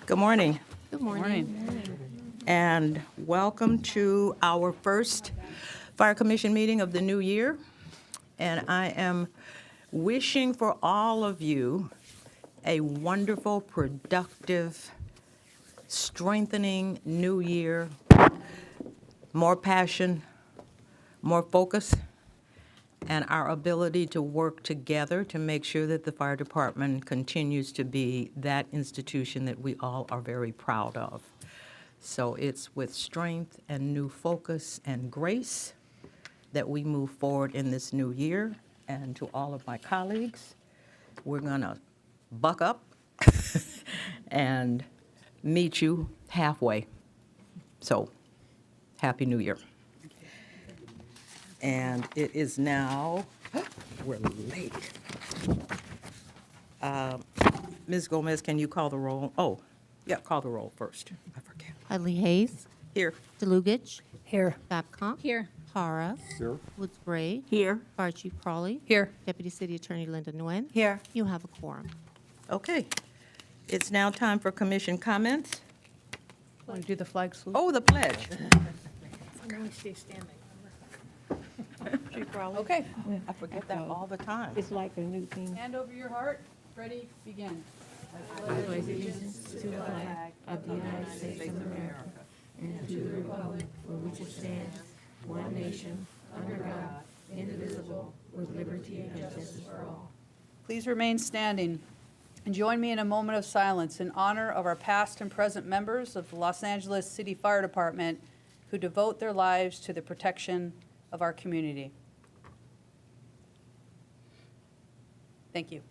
Good morning, Good morning. and welcome to our first Fire Commission meeting of the new year. And I am wishing for all of you a wonderful, productive, strengthening new year, more passion, more focus, and our ability to work together to make sure that the fire department continues to be that institution that we all are very proud of. So it's with strength and new focus and grace that we move forward in this new year. And to all of my colleagues, we're going to buck up and meet you halfway. So, Happy New Year. And it is now, we're late. Ms. Gomez, can you call the roll? Oh, yeah, call the roll first. I forget. Hadley Hayes. Here. DeLugich. Here. Babcock. Here. Hara. Here. Woods Gray. Here. Fire Chief Crawley. Here. Deputy City Attorney Linda Nguyen. Here. You have a quorum. Okay. It's now time for commission comments. Want to do the flag salute? Oh, the pledge. Stay standing. Chief Crowley. Okay. I forget that all the time. It's like a new thing. Hand over your heart. Ready, begin. Of the United States of America and to the republic for which it stands, one nation, under God, indivisible, with liberty and justice for all. Please remain standing and join me in a moment of silence in honor of our past and present members of the Los Angeles City Fire Department who devote their lives to the protection of our community. Thank you.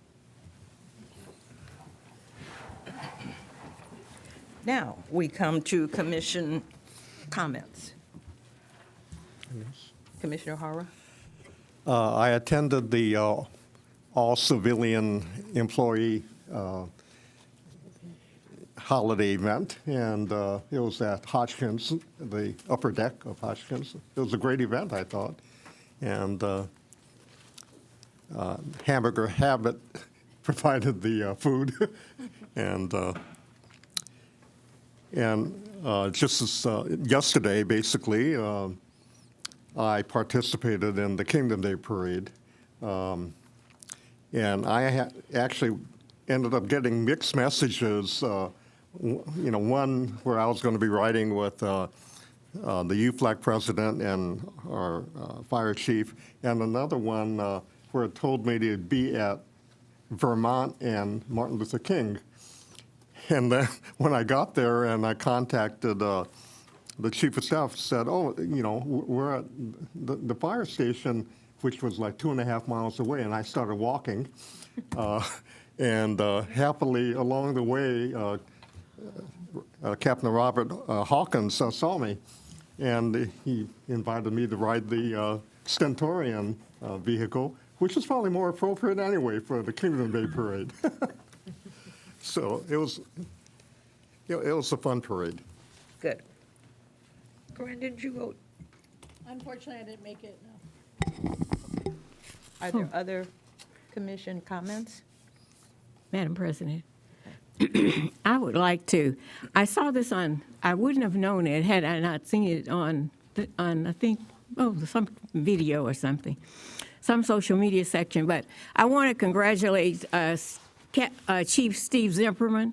Now, we come to commission comments. Commissioner Hara? I attended the all-civilian employee holiday event, and it was at Hodgkins, the upper deck of Hodgkins. It was a great event, I thought. And Hamburger Habit provided the food. and just as yesterday, basically, I participated in the Kingdom Day Parade. And I actually ended up getting mixed messages. One where I was going to be riding with the UFLAG president and our fire chief, and another one where it told me to be at Vermont and Martin Luther King. And then when I got there and I contacted the chief of staff, said, we're at the fire station, which was like 2.5 miles away, and I started walking. And happily along the way, Captain Robert Hawkins saw me, and he invited me to ride the Stentorian vehicle, which is probably more appropriate anyway for the Kingdom Day Parade. So it was a fun parade. Good. Corinne, did you vote? Unfortunately, I didn't make it, no. Are there other commission comments? Madam President, I would like to, I saw this on, I wouldn't have known it had I not seen it on I think, some video or something, some social media section, but I want to congratulate Chief Steve Zimmerman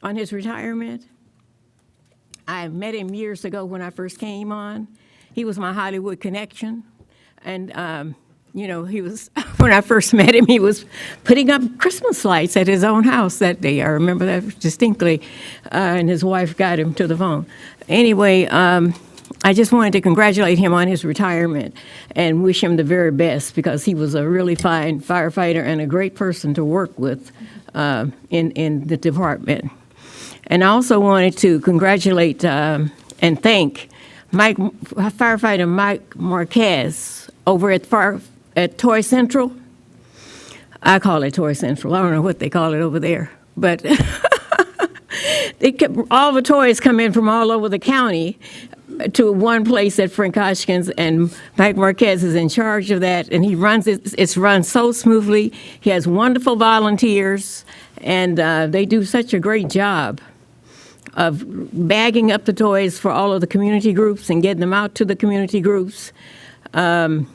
on his retirement. I met him years ago when I first came on. He was my Hollywood connection, and he was, when I first met him, he was putting up Christmas lights at his own house that day. I remember that distinctly, and his wife got him to the phone. Anyway, I just wanted to congratulate him on his retirement and wish him the very best, because he was a really fine firefighter and a great person to work with in the department. And I also wanted to congratulate and thank firefighter Mike Marquez over at Toy Central. I call it Toy Central. I don't know what they call it over there, but all the toys come in from all over the county to one place at Frank Hodgkins, and Mike Marquez is in charge of that, and he runs it. It's run so smoothly. He has wonderful volunteers, and they do such a great job. of bagging up the toys for all of the community groups and getting them out to the community groups. And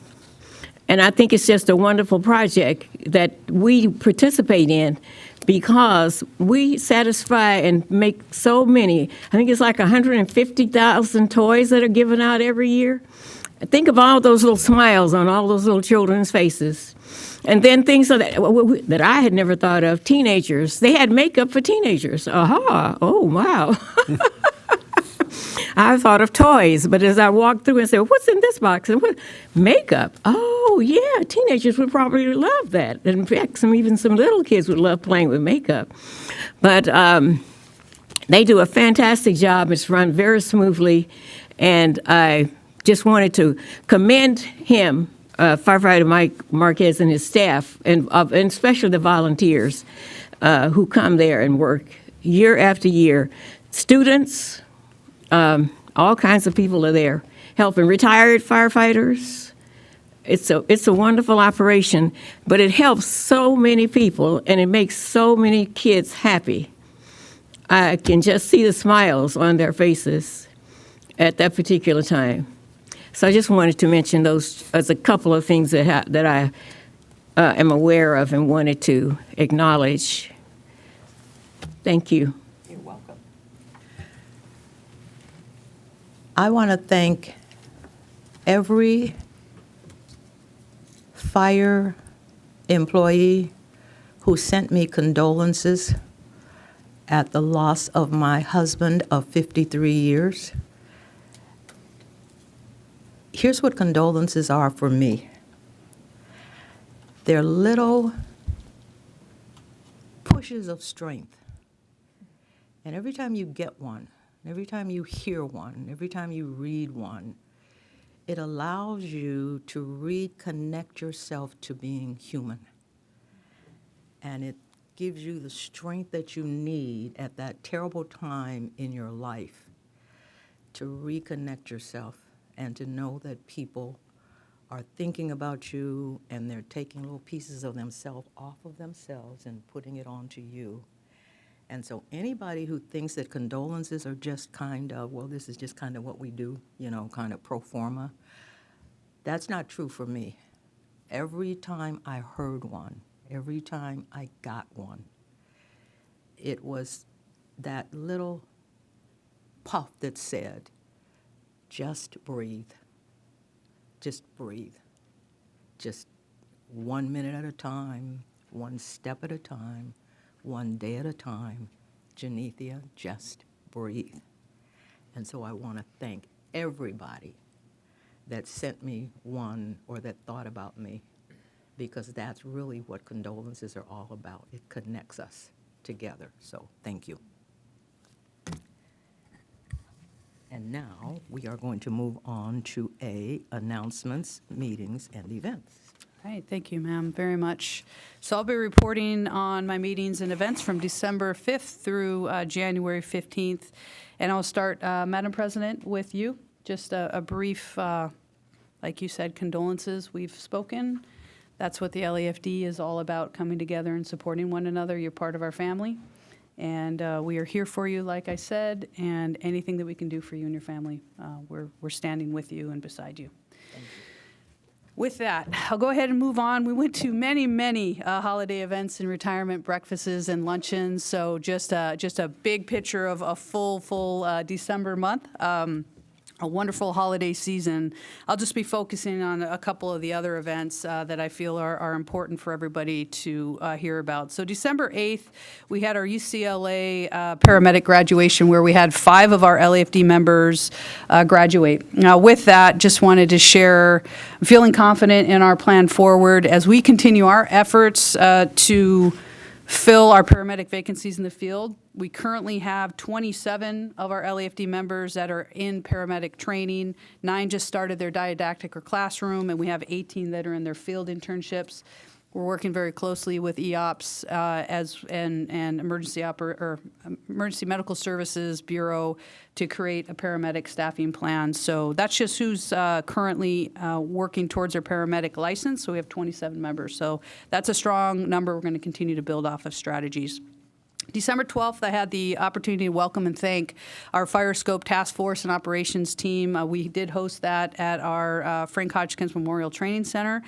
I think it's just a wonderful project that we participate in because we satisfy and make so many. I think it's like 150,000 toys that are given out every year. Think of all those little smiles on all those little children's faces. And then things that I had never thought of, teenagers. They had makeup for teenagers. Aha, oh, wow. I thought of toys, but as I walked through and said, what's in this box? And what? Makeup. Oh, yeah, teenagers would probably love that. And in fact, even some little kids would love playing with makeup. But they do a fantastic job. It's run very smoothly. And I just wanted to commend him, Firefighter Mike Marquez and his staff, and especially the volunteers who come there and work year after year. Students, all kinds of people are there helping. Retired firefighters. It's a wonderful operation, but it helps so many people and it makes so many kids happy. I can just see the smiles on their faces at that particular time. So I just wanted to mention those as a couple of things that I am aware of and wanted to acknowledge. Thank you. You're welcome. I want to thank every fire employee who sent me condolences at the loss of my husband of 53 years. Here's what condolences are for me. They're little pushes of strength. And every time you get one, every time you hear one, every time you read one, it allows you to reconnect yourself to being human. And it gives you the strength that you need at that terrible time in your life to reconnect yourself and to know that people are thinking about you and they're taking little pieces of themselves off of themselves and putting it onto you. And so anybody who thinks that condolences are just kind of, well, this is just kind of what we do, kind of pro forma, that's not true for me. Every time I heard one, every time I got one, it was that little puff that said, just breathe. Just breathe. Just 1 minute at a time, one step at a time, one day at a time. Janethia, just breathe. And so I want to thank everybody that sent me one or that thought about me, because that's really what condolences are all about. It connects us together. So thank you. And now we are going to move on to announcements, meetings, and events. All right, thank you, ma'am, very much. So I'll be reporting on my meetings and events from December 5th through January 15th. And I'll start, Madam President, with you. Just a brief, like you said, condolences. We've spoken. That's what the LAFD is all about, coming together and supporting one another. You're part of our family. And we are here for you, like I said, and anything that we can do for you and your family, we're standing with you and beside you. Thank you. With that, I'll go ahead and move on. We went to many holiday events and retirement breakfasts and luncheons, so just a big picture of a full December month. A wonderful holiday season. I'll just be focusing on a couple of the other events that I feel are important for everybody to hear about. So December 8th, we had our UCLA paramedic graduation where we had 5 of our LAFD members graduate. Now with that, just wanted to share, I'm feeling confident in our plan forward as we continue our efforts to fill our paramedic vacancies in the field. We currently have 27 of our LAFD members that are in paramedic training. 9 just started their didactic or classroom, and we have 18 that are in their field internships. We're working very closely with EOPS and Emergency Medical Services Bureau to create a paramedic staffing plan. So that's just who's currently working towards their paramedic license. So we have 27 members. So that's a strong number. We're going to continue to build off of strategies. December 12th, I had the opportunity to welcome and thank our Fire Scope Task Force and Operations team. We did host that at our Frank Hodgkins Memorial Training Center.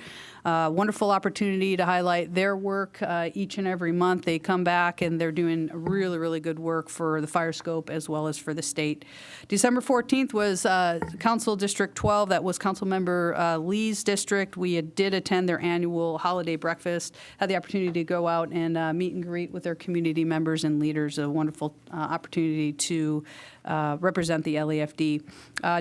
Wonderful opportunity to highlight their work each and every month. They come back and they're doing really, really good work for the Fire Scope as well as for the state. December 14th was Council District 12. That was Councilmember Lee's district. We did attend their annual holiday breakfast, had the opportunity to go out and meet and greet with their community members and leaders. A wonderful opportunity to represent the LAFD.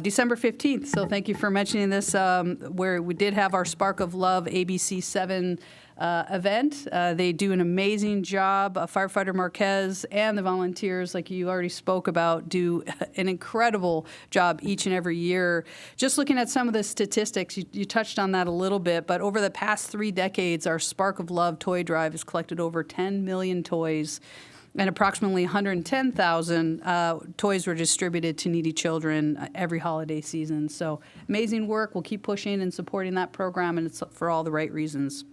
December 15th, so thank you for mentioning this, where we did have our Spark of Love ABC 7 event. They do an amazing job. Firefighter Marquez and the volunteers, like you already spoke about, do an incredible job each and every year. Just looking at some of the statistics, you touched on that a little bit, but over the past 3 decades, our Spark of Love toy drive has collected over 10 million toys, and approximately 110,000 toys were distributed to needy children every holiday season. So amazing work. We'll keep pushing and supporting that program, and it's for all the right reasons.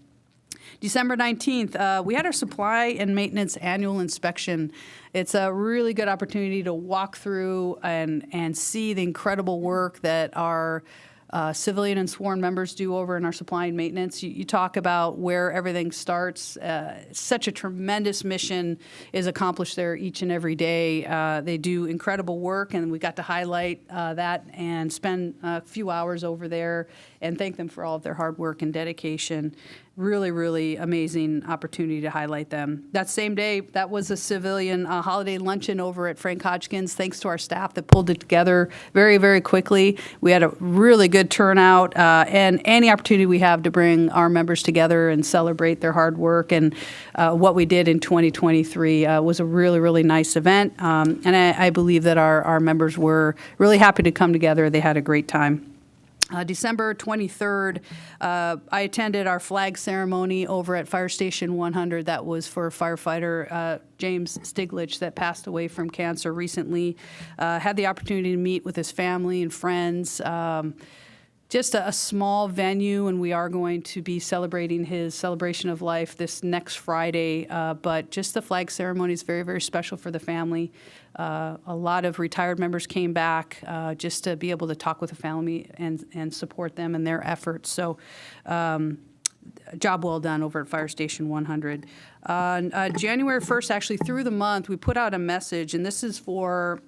December 19th, we had our supply and maintenance annual inspection. It's a really good opportunity to walk through and see the incredible work that our civilian and sworn members do over in our supply and maintenance. You talk about where everything starts. Such a tremendous mission is accomplished there each and every day. They do incredible work, and we got to highlight that and spend a few hours over there and thank them for all of their hard work and dedication. Really, really amazing opportunity to highlight them. That same day, that was a civilian holiday luncheon over at Frank Hodgkins, thanks to our staff that pulled it together very, very quickly. We had a really good turnout, and any opportunity we have to bring our members together and celebrate their hard work and what we did in 2023 was a really, really nice event. And I believe that our members were really happy to come together. They had a great time. December 23rd, I attended our flag ceremony over at Fire Station 100. That was for firefighter James Stiglich that passed away from cancer recently. Had the opportunity to meet with his family and friends. Just a small venue, and we are going to be celebrating his celebration of life this next Friday. But just the flag ceremony is very, very special for the family. A lot of retired members came back just to be able to talk with the family and support them in their efforts. So job well done over at Fire Station 100. January 1st, actually through the month, we put out a message, and this is for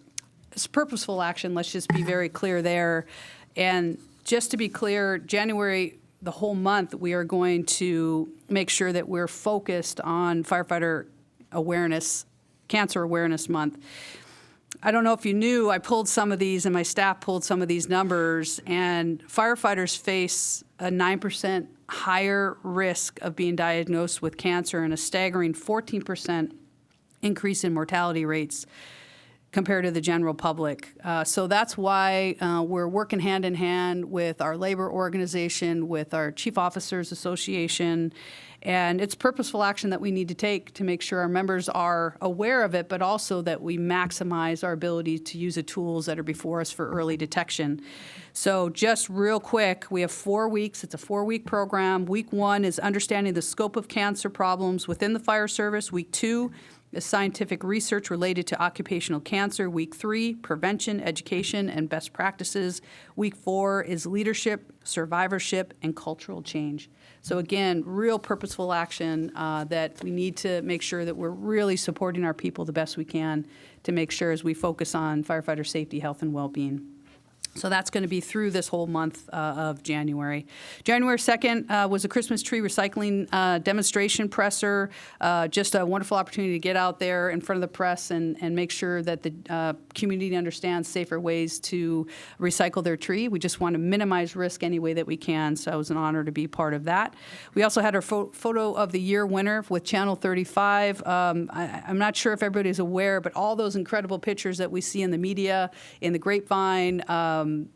purposeful action. Let's just be very clear there. And just to be clear, January, the whole month, we are going to make sure that we're focused on firefighter awareness, Cancer Awareness Month. I don't know if you knew, I pulled some of these and my staff pulled some of these numbers, and firefighters face a 9% higher risk of being diagnosed with cancer and a staggering 14% increase in mortality rates compared to the general public. So that's why we're working hand in hand with our labor organization, with our Chief Officers Association, and it's purposeful action that we need to take to make sure our members are aware of it, but also that we maximize our ability to use the tools that are before us for early detection. So just real quick, we have 4 weeks. It's a 4-week program. Week 1 is understanding the scope of cancer problems within the fire service. Week 2 is scientific research related to occupational cancer. Week 3, prevention, education, and best practices. Week 4 is leadership, survivorship, and cultural change. So again, real purposeful action that we need to make sure that we're really supporting our people the best we can to make sure as we focus on firefighter safety, health, and well-being. So that's going to be through this whole month of January. January 2nd was a Christmas tree recycling demonstration presser. Just a wonderful opportunity to get out there in front of the press and make sure that the community understands safer ways to recycle their tree. We just want to minimize risk any way that we can, so it was an honor to be part of that. We also had our photo of the year winner with Channel 35. I'm not sure if everybody's aware, but all those incredible pictures that we see in the media, in the grapevine,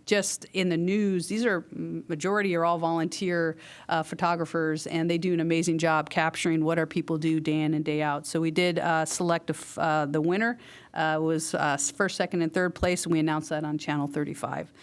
just in the news, these are, majority are all volunteer photographers, and they do an amazing job capturing what our people do day in and day out. So we did select the winner. Was first, second, and third place, and we announced that on Channel 35.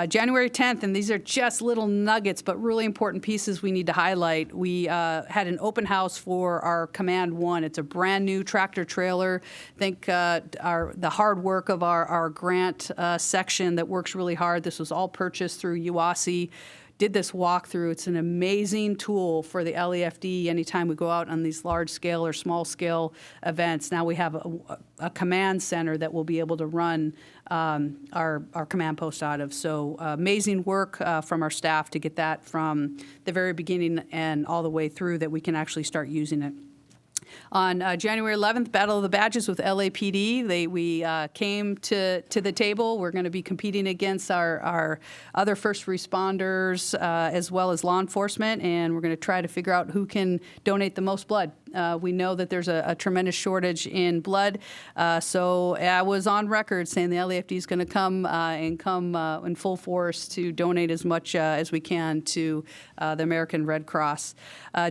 January 10th, and these are just little nuggets, but really important pieces we need to highlight. We had an open house for our Command 1. It's a brand new tractor trailer. Think the hard work of our grant section that works really hard. This was all purchased through UASI. Did this walkthrough. It's an amazing tool for the LEFD anytime we go out on these large-scale or small-scale events. Now we have a command center that we'll be able to run our command post out of. So amazing work from our staff to get that from the very beginning and all the way through that we can actually start using it. On January 11th, Battle of the Badges with LAPD. We came to the table. We're going to be competing against our other first responders as well as law enforcement, and we're going to try to figure out who can donate the most blood. We know that there's a tremendous shortage in blood, so I was on record saying the LAFD is going to come in full force to donate as much as we can to the American Red Cross.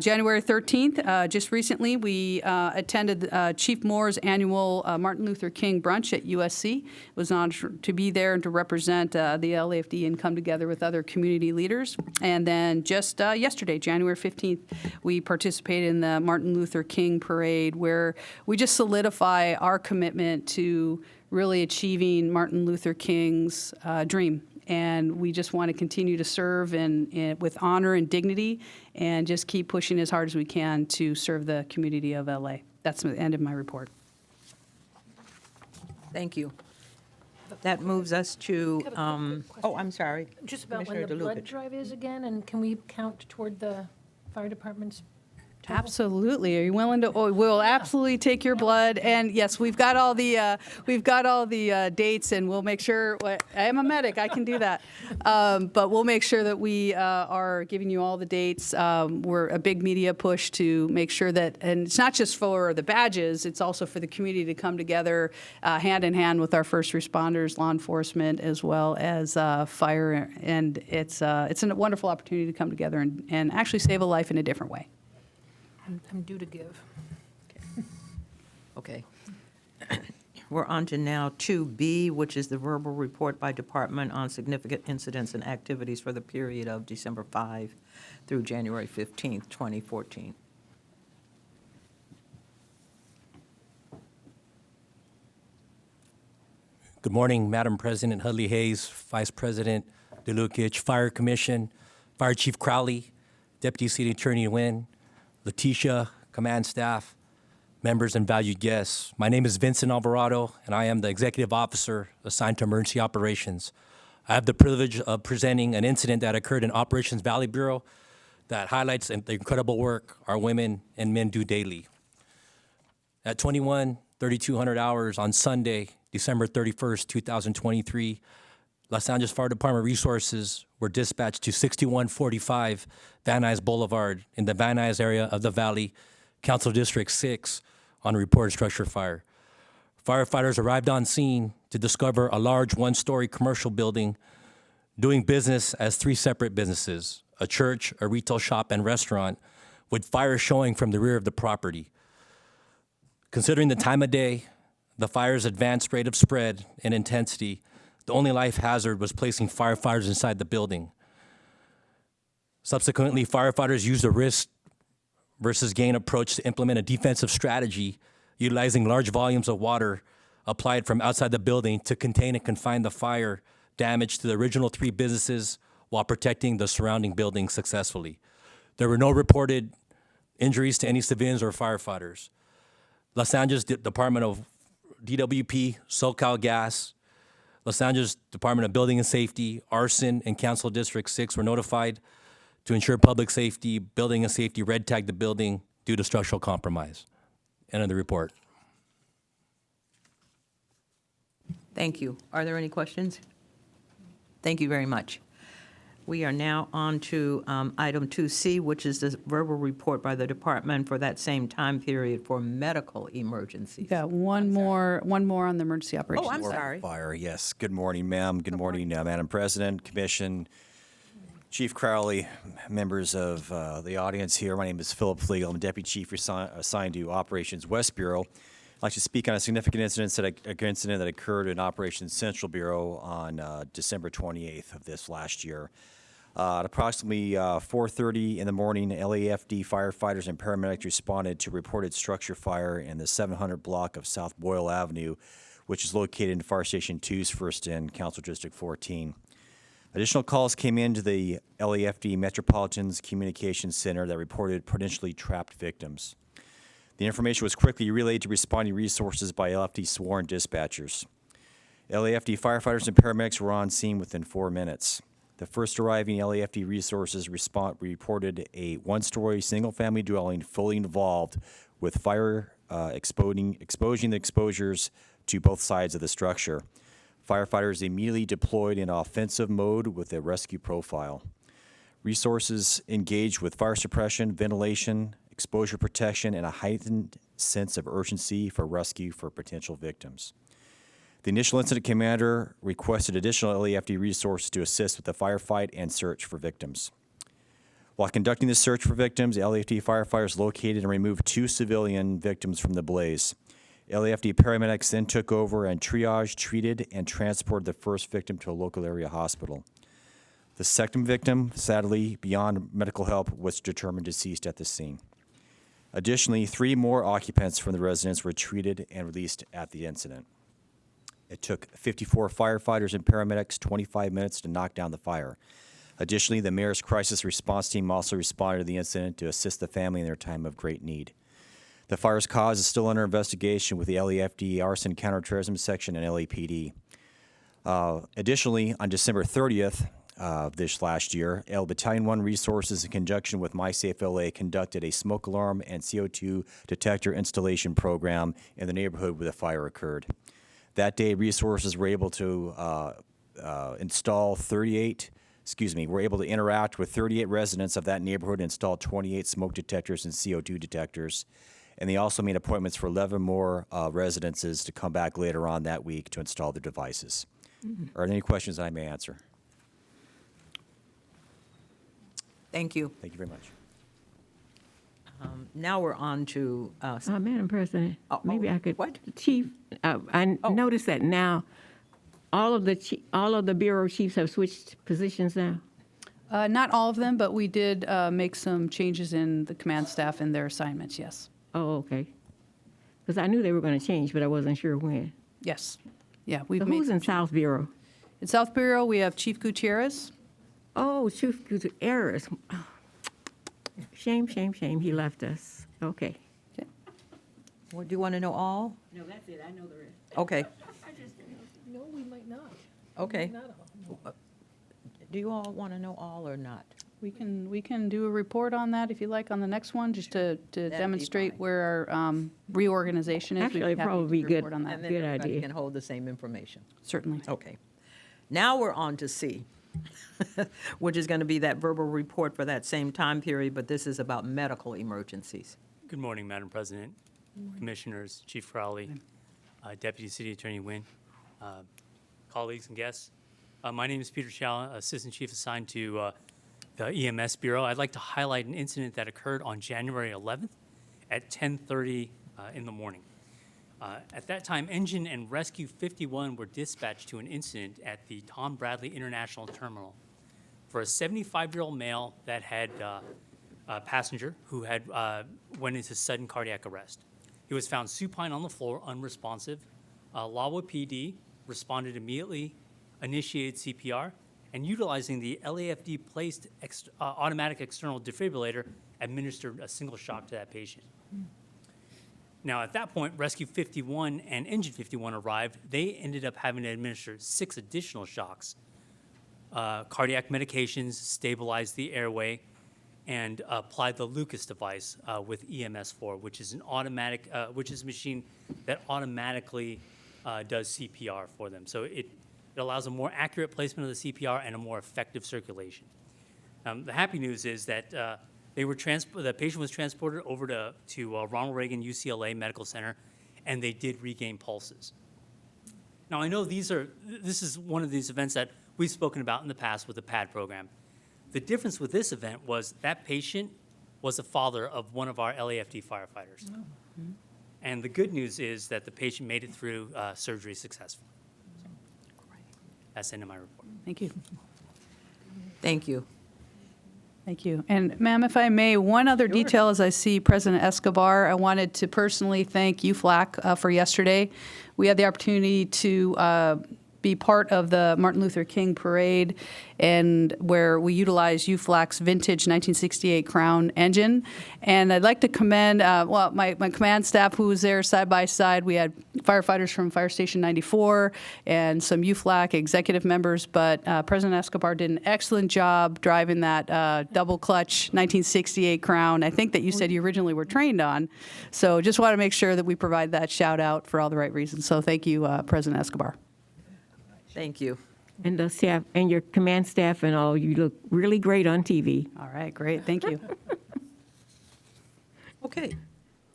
January 13th, just recently, we attended Chief Moore's annual Martin Luther King brunch at USC. It was an honor to be there and to represent the LAFD and come together with other community leaders. And then just yesterday, January 15th, we participated in the Martin Luther King parade, where we just solidify our commitment to really achieving Martin Luther King's dream. And we just want to continue to serve with honor and dignity and just keep pushing as hard as we can to serve the community of LA. That's the end of my report. Thank you. That moves us to, I have a quick question. oh, I'm sorry. Just about when Commissioner the blood DeLucich. drive is again, and can we count toward the fire department's total? Absolutely. Are you willing to? Oh, we'll absolutely take your blood. And yes, we've got all the dates, and we'll make sure. I am a medic. I can do that. But we'll make sure that we are giving you all the dates. We're a big media push to make sure that, and it's not just for the badges. It's also for the community to come together hand in hand with our first responders, law enforcement, as well as fire. And it's a wonderful opportunity to come together and actually save a life in a different way. I'm due to give. Okay. We're on to now 2B, which is the verbal report by department on significant incidents and activities for the period of December 5 through January 15th, 2014. Good morning, Madam President Hudley Hayes, Vice President DeLucich, Fire Commission, Fire Chief Crowley, Deputy City Attorney Nguyen, Letitia, command staff, members, and valued guests. My name is Vincent Alvarado, and I am the Executive Officer assigned to Emergency Operations. I have the privilege of presenting an incident that occurred in Operations Valley Bureau that highlights the incredible work our women and men do daily. At 3,200 hours on Sunday, December 31st, 2023, Los Angeles Fire Department resources were dispatched to 6145 Van Nuys Boulevard in the Van Nuys area of the Valley, Council District 6, on a reported structure fire. Firefighters arrived on scene to discover a large one-story commercial building doing business as three separate businesses, a church, a retail shop, and restaurant, with fire showing from the rear of the property. Considering the time of day, the fire's advanced rate of spread and intensity, the only life hazard was placing firefighters inside the building. Subsequently, firefighters used a risk versus gain approach to implement a defensive strategy, utilizing large volumes of water applied from outside the building to contain and confine the fire damage to the original three businesses while protecting the surrounding buildings successfully. There were no reported injuries to any civilians or firefighters. Los Angeles Department of DWP, SoCal Gas, Los Angeles Department of Building and Safety, Arson, and Council District 6 were notified to ensure public safety, building and safety red tagged the building due to structural compromise. End of the report. Thank you. Are there any questions? Thank you very much. We are now on to item 2C, which is the verbal report by the department for that same time period for medical emergencies. Got one more on the emergency operations. Oh, I'm side. sorry. Fire, yes. Good morning, ma'am. Good morning, Madam President, Commission, Chief Crowley, members of the audience here. My name is Philip Flegel. I'm Deputy Chief assigned to Operations West Bureau. I'd like to speak on a significant incident that occurred in Operation Central Bureau on December 28th of this last year. At approximately 4:30 in the morning, LAFD firefighters and paramedics responded to reported structure fire in the 700 block of South Boyle Avenue, which is located in Fire Station 2's First in Council District 14. Additional calls came into the LAFD Metropolitan's Communications Center that reported potentially trapped victims. The information was quickly relayed to responding resources by LAFD sworn dispatchers. LAFD firefighters and paramedics were on scene within 4 minutes. The first arriving LAFD resources reported a one-story single-family dwelling fully involved with fire exposing the exposures to both sides of the structure. Firefighters immediately deployed in offensive mode with a rescue profile. Resources engaged with fire suppression, ventilation, exposure protection, and a heightened sense of urgency for rescue for potential victims. The initial incident commander requested additional LAFD resources to assist with the firefight and search for victims. While conducting the search for victims, LAFD firefighters located and removed 2 civilian victims from the blaze. LAFD paramedics then took over and triaged, treated, and transported the first victim to a local area hospital. The second victim, sadly, beyond medical help, was determined deceased at the scene. Additionally, 3 more occupants from the residence were treated and released at the incident. It took 54 firefighters and paramedics 25 minutes to knock down the fire. Additionally, the mayor's crisis response team also responded to the incident to assist the family in their time of great need. The fire's cause is still under investigation with the LAFD Arson Counterterrorism Section and LAPD. Additionally, on December 30th of this last year, Battalion 1 Resources, in conjunction with MySafeLA, conducted a smoke alarm and CO2 detector installation program in the neighborhood where the fire occurred. That day, resources were able to were able to interact with 38 residents of that neighborhood and install 28 smoke detectors and CO2 detectors. And they also made appointments for 11 more residences to come back later on that week to install the devices. Are there any questions I may answer? Thank you. Thank you very much. Now we're on to, Madam President, maybe I could. what? Chief, I noticed that now all of the bureau chiefs have switched positions now. Not all of them, but we did make some changes in the command staff and their assignments, yes. Oh, okay. Because I knew they were going to change, but I wasn't sure when. Yes. Yeah, we've So made. who's in South Bureau? In South Bureau, we have Chief Gutierrez. Oh, Chief Gutierrez. Shame, shame, shame. He left us. Okay. what, do you want to know all? No, that's it. I know the rest. Okay, No, we might not. okay. Not all. Do you all want to know all or not? We can do a report on that if you like on the next one, just to be demonstrate fine. where our reorganization is. We'd Actually, be it'd happy probably to be report good. on that. And then Good everybody idea. can hold the same information. Certainly. Okay. Now we're on to C, which is going to be that verbal report for that same time period, but this is about medical emergencies. Good morning, Madam President, Commissioners, Chief Crowley, Deputy City Attorney Nguyen, colleagues and guests. My name is Peter Chow, Assistant Chief assigned to the EMS Bureau. I'd like to highlight an incident that occurred on January 11th at 10:30 in the morning. At that time, Engine and Rescue 51 were dispatched to an incident at the Tom Bradley International Terminal for a 75-year-old male that had a passenger who had went into sudden cardiac arrest. He was found supine on the floor, unresponsive. Lawa PD responded immediately, initiated CPR, and utilizing the LAFD placed automatic external defibrillator, administered a single shock to that patient. Now, at that point, Rescue 51 and Engine 51 arrived. They ended up having to administer 6 additional shocks. Cardiac medications, stabilized the airway, and applied the Lucas device with EMS4, which is an automatic, which is a machine that automatically does CPR for them. So it allows a more accurate placement of the CPR and a more effective circulation. The happy news is that the patient was transported over to Ronald Reagan UCLA Medical Center, and they did regain pulses. Now, I know this is one of these events that we've spoken about in the past with the PAD program. The difference with this event was that patient was the father of one of our LAFD firefighters. And the good news is that the patient made it through surgery successfully. That's the end of my report. Thank you. Thank you. Thank you. And ma'am, if I may, one other detail as I see President Escobar, I wanted to personally thank UFLAC for yesterday. We had the opportunity to be part of the Martin Luther King parade, and where we utilized UFLAC's vintage 1968 Crown engine. And I'd like to commend, my command staff who was there side by side. We had firefighters from Fire Station 94 and some UFLAC executive members, but President Escobar did an excellent job driving that double clutch 1968 Crown. I think that you said you originally were trained on. So just want to make sure that we provide that shout out for all the right reasons. So thank you, President Escobar. Thank you. And the staff, and your command staff and all, you look really great on TV. All right, great. Thank you. Okay,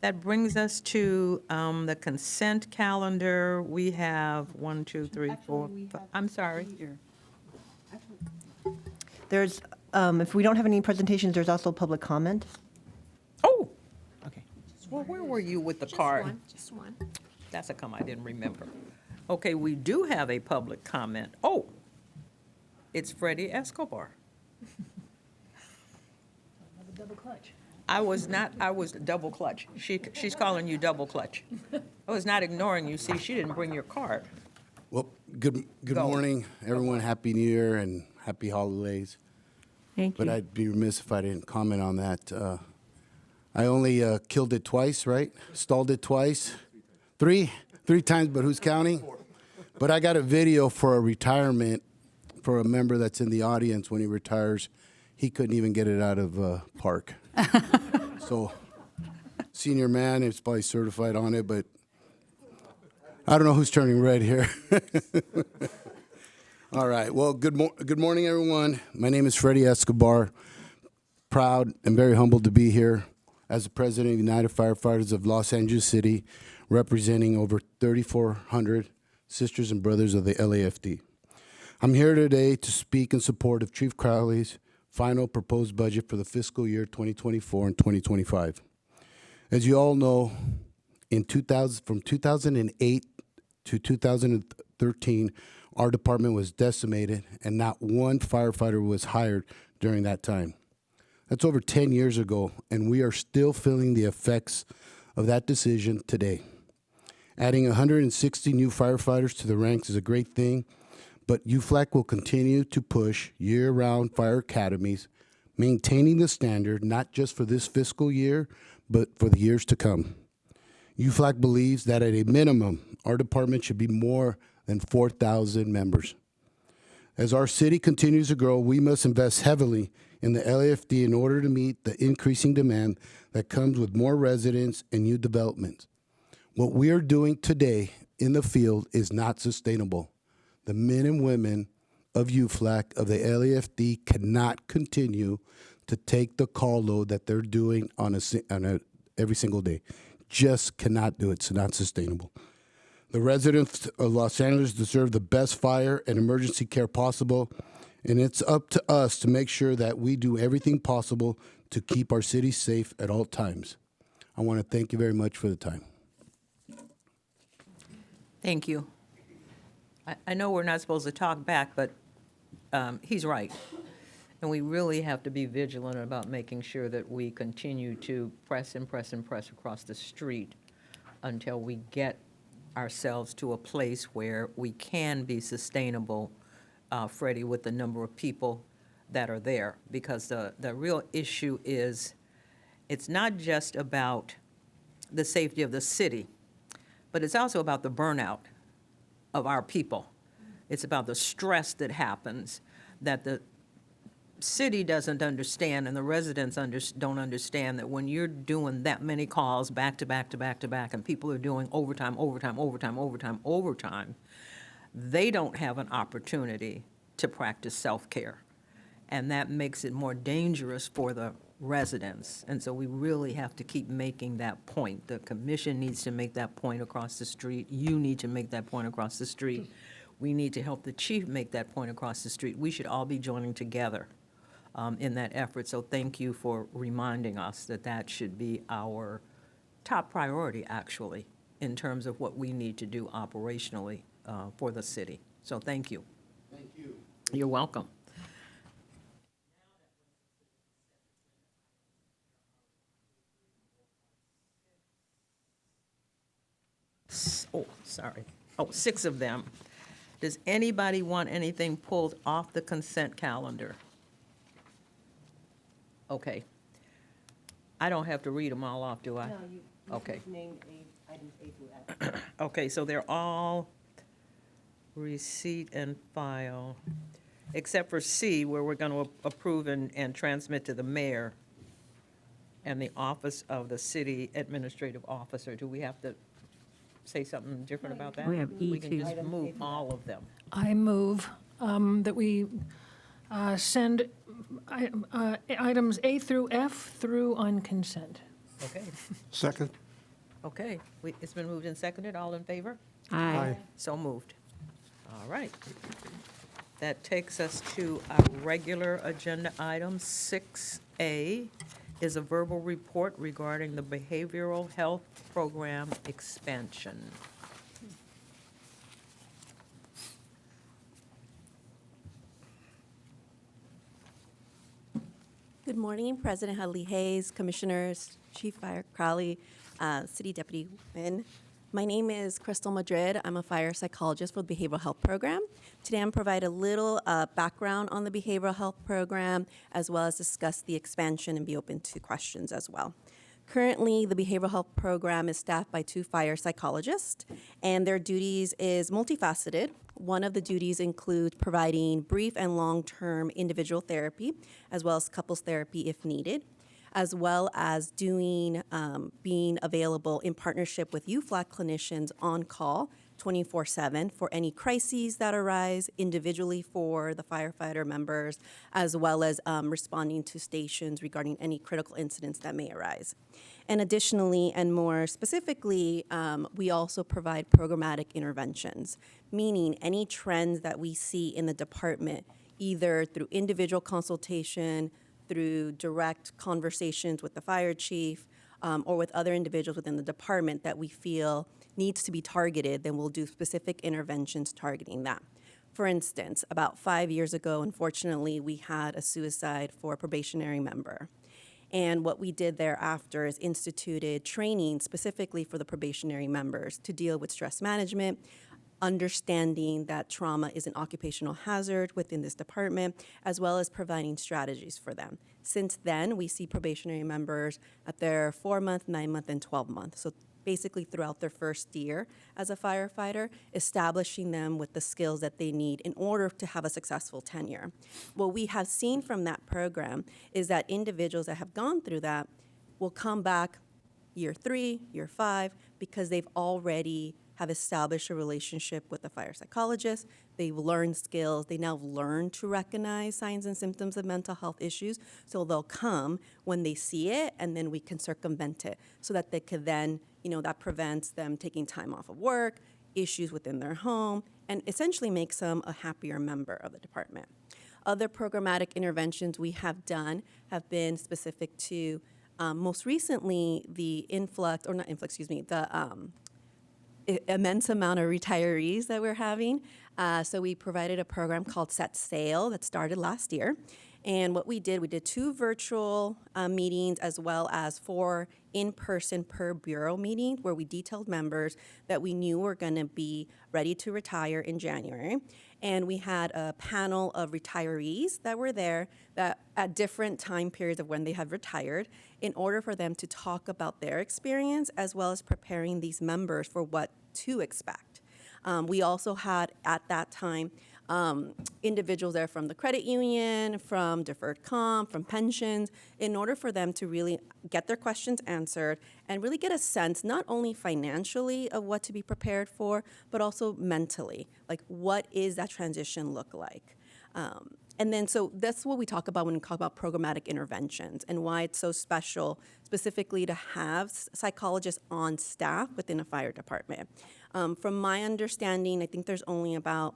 that brings us to the consent calendar. We have 1, 2, 3, 4. I'm sorry. There's, if we don't have any presentations, there's also public comment. Oh, Okay. well, where were you with the card? Just one. That's a come I didn't remember. Okay, we do have a public comment. Oh, it's Freddie Escobar. Double clutch. I was double clutch. She's calling you double clutch. I was not ignoring you. See, she didn't bring your card. Well, good Go. morning, everyone. Happy New Year and happy holidays. Thank But you. I'd be remiss if I didn't comment on that. I only killed it twice, right? Stalled it twice. Three times, but who's counting? But I got a video for a retirement for a member that's in the audience. When he retires, he couldn't even get it out of park. So, senior man is probably certified on it, but I don't know who's turning red here. All right. Well, good morning, everyone. My name is Freddie Escobar. Proud and very humbled to be here as the president of United Firefighters of Los Angeles City, representing over 3,400 sisters and brothers of the LAFD. I'm here today to speak in support of Chief Crowley's final proposed budget for the fiscal year 2024 and 2025. As you all know, from 2008 to 2013, our department was decimated and not one firefighter was hired during that time. That's over 10 years ago, and we are still feeling the effects of that decision today. Adding 160 new firefighters to the ranks is a great thing, but UFLAC will continue to push year-round fire academies, maintaining the standard not just for this fiscal year, but for the years to come. UFLAC believes that at a minimum, our department should be more than 4,000 members. As our city continues to grow, we must invest heavily in the LAFD in order to meet the increasing demand that comes with more residents and new developments. What we are doing today in the field is not sustainable. The men and women of UFLAC, of the LAFD, cannot continue to take the call load that they're doing on every single day. Just cannot do it. It's not sustainable. The residents of Los Angeles deserve the best fire and emergency care possible, and it's up to us to make sure that we do everything possible to keep our city safe at all times. I want to thank you very much for the time. Thank you. I know we're not supposed to talk back, but he's right. And we really have to be vigilant about making sure that we continue to press and press and press across the street until we get ourselves to a place where we can be sustainable, Freddie, with the number of people that are there. Because the real issue is, it's not just about the safety of the city, but it's also about the burnout of our people. It's about the stress that happens that the city doesn't understand and the residents don't understand, that when you're doing that many calls back to back to back to back and people are doing overtime, they don't have an opportunity to practice self-care. And that makes it more dangerous for the residents. And so we really have to keep making that point. The commission needs to make that point across the street. You need to make that point across the street. We need to help the chief make that point across the street. We should all be joining together in that effort. So thank you for reminding us that that should be our top priority, actually, in terms of what we need to do operationally for the city. So thank you. Thank you. You're welcome. Oh, sorry. Oh, 6 of them. Does anybody want anything pulled off the consent calendar? Okay. I don't have to read them all off, do I? No, you okay. Named items A through F. Okay, so they're all receipt and file, except for C, where we're going to approve and transmit to the mayor and the office of the city administrative officer. Do we have to say something different about that? We have E We can too. just move all of them. I move that we send items A through F through on consent. Okay. Second? Okay, it's been moved and seconded. All in favor? Aye. So moved. All right. That takes us to our regular agenda item. 6A is a verbal report regarding the behavioral health program expansion. Good morning, President Hadley Hayes, Commissioners, Chief Fire Crowley, City Deputy Wynn. My name is Crystal Madrid. I'm a fire psychologist for the Behavioral Health Program. Today I'm provide a little background on the Behavioral Health Program, as well as discuss the expansion and be open to questions as well. Currently, the Behavioral Health Program is staffed by 2 fire psychologists, and their duties is multifaceted. One of the duties includes providing brief and long-term individual therapy, as well as couples therapy if needed, as well as being available in partnership with UFLAG clinicians on call 24/7 for any crises that arise individually for the firefighter members, as well as responding to stations regarding any critical incidents that may arise. And additionally, and more specifically, we also provide programmatic interventions, meaning any trends that we see in the department, either through individual consultation, through direct conversations with the fire chief, or with other individuals within the department that we feel needs to be targeted, then we'll do specific interventions targeting that. For instance, about 5 years ago, unfortunately, we had a suicide for a probationary member. And what we did thereafter is instituted training specifically for the probationary members to deal with stress management, understanding that trauma is an occupational hazard within this department, as well as providing strategies for them. Since then, we see probationary members at their 4-month, 9-month, and 12-month. So basically throughout their first year as a firefighter, establishing them with the skills that they need in order to have a successful tenure. What we have seen from that program is that individuals that have gone through that will come back year 3, year 5, because they've already have established a relationship with a fire psychologist. They've learned skills. They now learn to recognize signs and symptoms of mental health issues. So they'll come when they see it, and then we can circumvent it so that they could then, that prevents them taking time off of work, issues within their home, and essentially makes them a happier member of the department. Other programmatic interventions we have done have been specific to, most recently, the immense amount of retirees that we're having. So we provided a program called Set Sail that started last year. And what we did 2 virtual meetings as well as 4 in-person per bureau meetings where we detailed members that we knew were going to be ready to retire in January. And we had a panel of retirees that were there that at different time periods of when they have retired in order for them to talk about their experience as well as preparing these members for what to expect. We also had at that time individuals there from the credit union, from deferred comp, from pensions, in order for them to really get their questions answered and really get a sense not only financially of what to be prepared for, but also mentally, like what is that transition look like? And then so that's what we talk about when we talk about programmatic interventions and why it's so special specifically to have psychologists on staff within a fire department. From my understanding, I think there's only about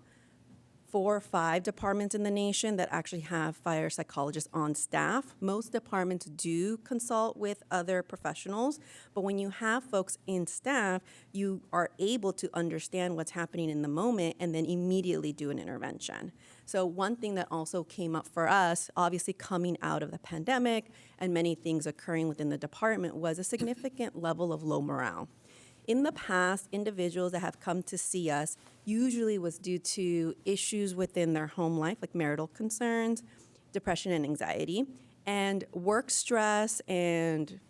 4 or 5 departments in the nation that actually have fire psychologists on staff. Most departments do consult with other professionals, but when you have folks in staff, you are able to understand what's happening in the moment and then immediately do an intervention. So one thing that also came up for us, obviously coming out of the pandemic and many things occurring within the department, was a significant level of low morale. In the past, individuals that have come to see us usually was due to issues within their home life, like marital concerns, depression and anxiety, and work stress and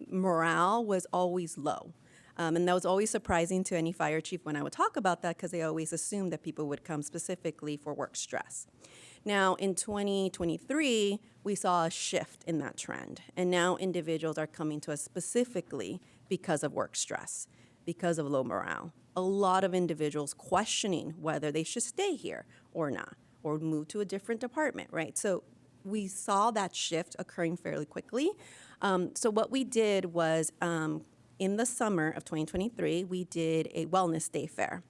morale was always low. And that was always surprising to any fire chief when I would talk about that, because they always assumed that people would come specifically for work stress. Now, in 2023, we saw a shift in that trend, and now individuals are coming to us specifically because of work stress, because of low morale. A lot of individuals questioning whether they should stay here or not, or move to a different department, right? So we saw that shift occurring fairly quickly. So what we did was, in the summer of 2023, we did a wellness day fair.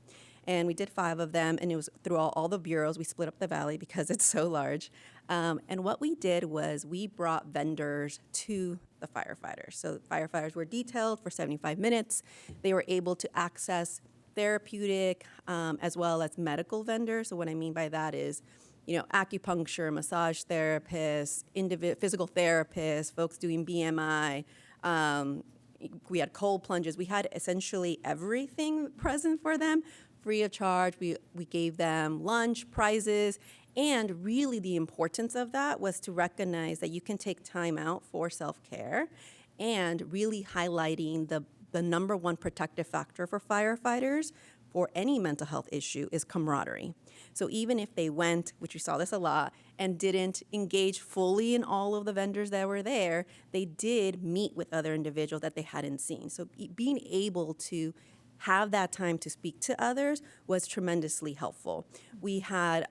And we did 5 of them, and it was through all the bureaus. We split up the valley because it's so large. And what we did was we brought vendors to the firefighters. So firefighters were detailed for 75 minutes. They were able to access therapeutic as well as medical vendors. So what I mean by that is, acupuncture, massage therapists, physical therapists, folks doing BMI. We had cold plunges. We had essentially everything present for them, free of charge. We gave them lunch, prizes, and really the importance of that was to recognize that you can take time out for self-care, and really highlighting the number one protective factor for firefighters for any mental health issue is camaraderie. So even if they went, which we saw this a lot, and didn't engage fully in all of the vendors that were there, they did meet with other individuals that they hadn't seen. So being able to have that time to speak to others was tremendously helpful. We had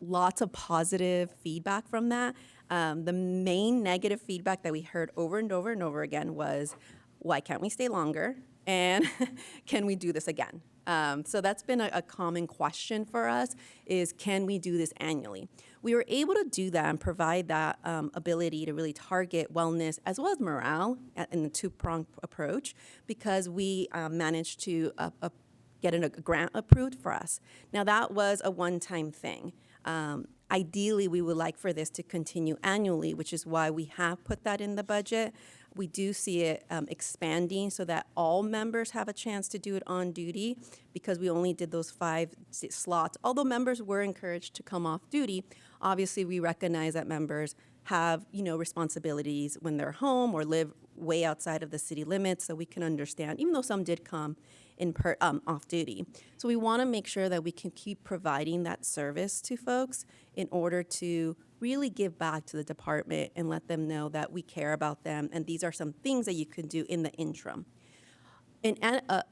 lots of positive feedback from that. The main negative feedback that we heard over and over and over again was, why can't we stay longer? And can we do this again? So that's been a common question for us, is can we do this annually? We were able to do that and provide that ability to really target wellness as well as morale in the two-pronged approach, because we managed to get a grant approved for us. Now, that was a one-time thing. Ideally, we would like for this to continue annually, which is why we have put that in the budget. We do see it expanding so that all members have a chance to do it on duty, because we only did those 5 slots. Although members were encouraged to come off duty, obviously we recognize that members have, responsibilities when they're home or live way outside of the city limits, so we can understand, even though some did come in off duty. So we want to make sure that we can keep providing that service to folks in order to really give back to the department and let them know that we care about them, and these are some things that you can do in the interim. And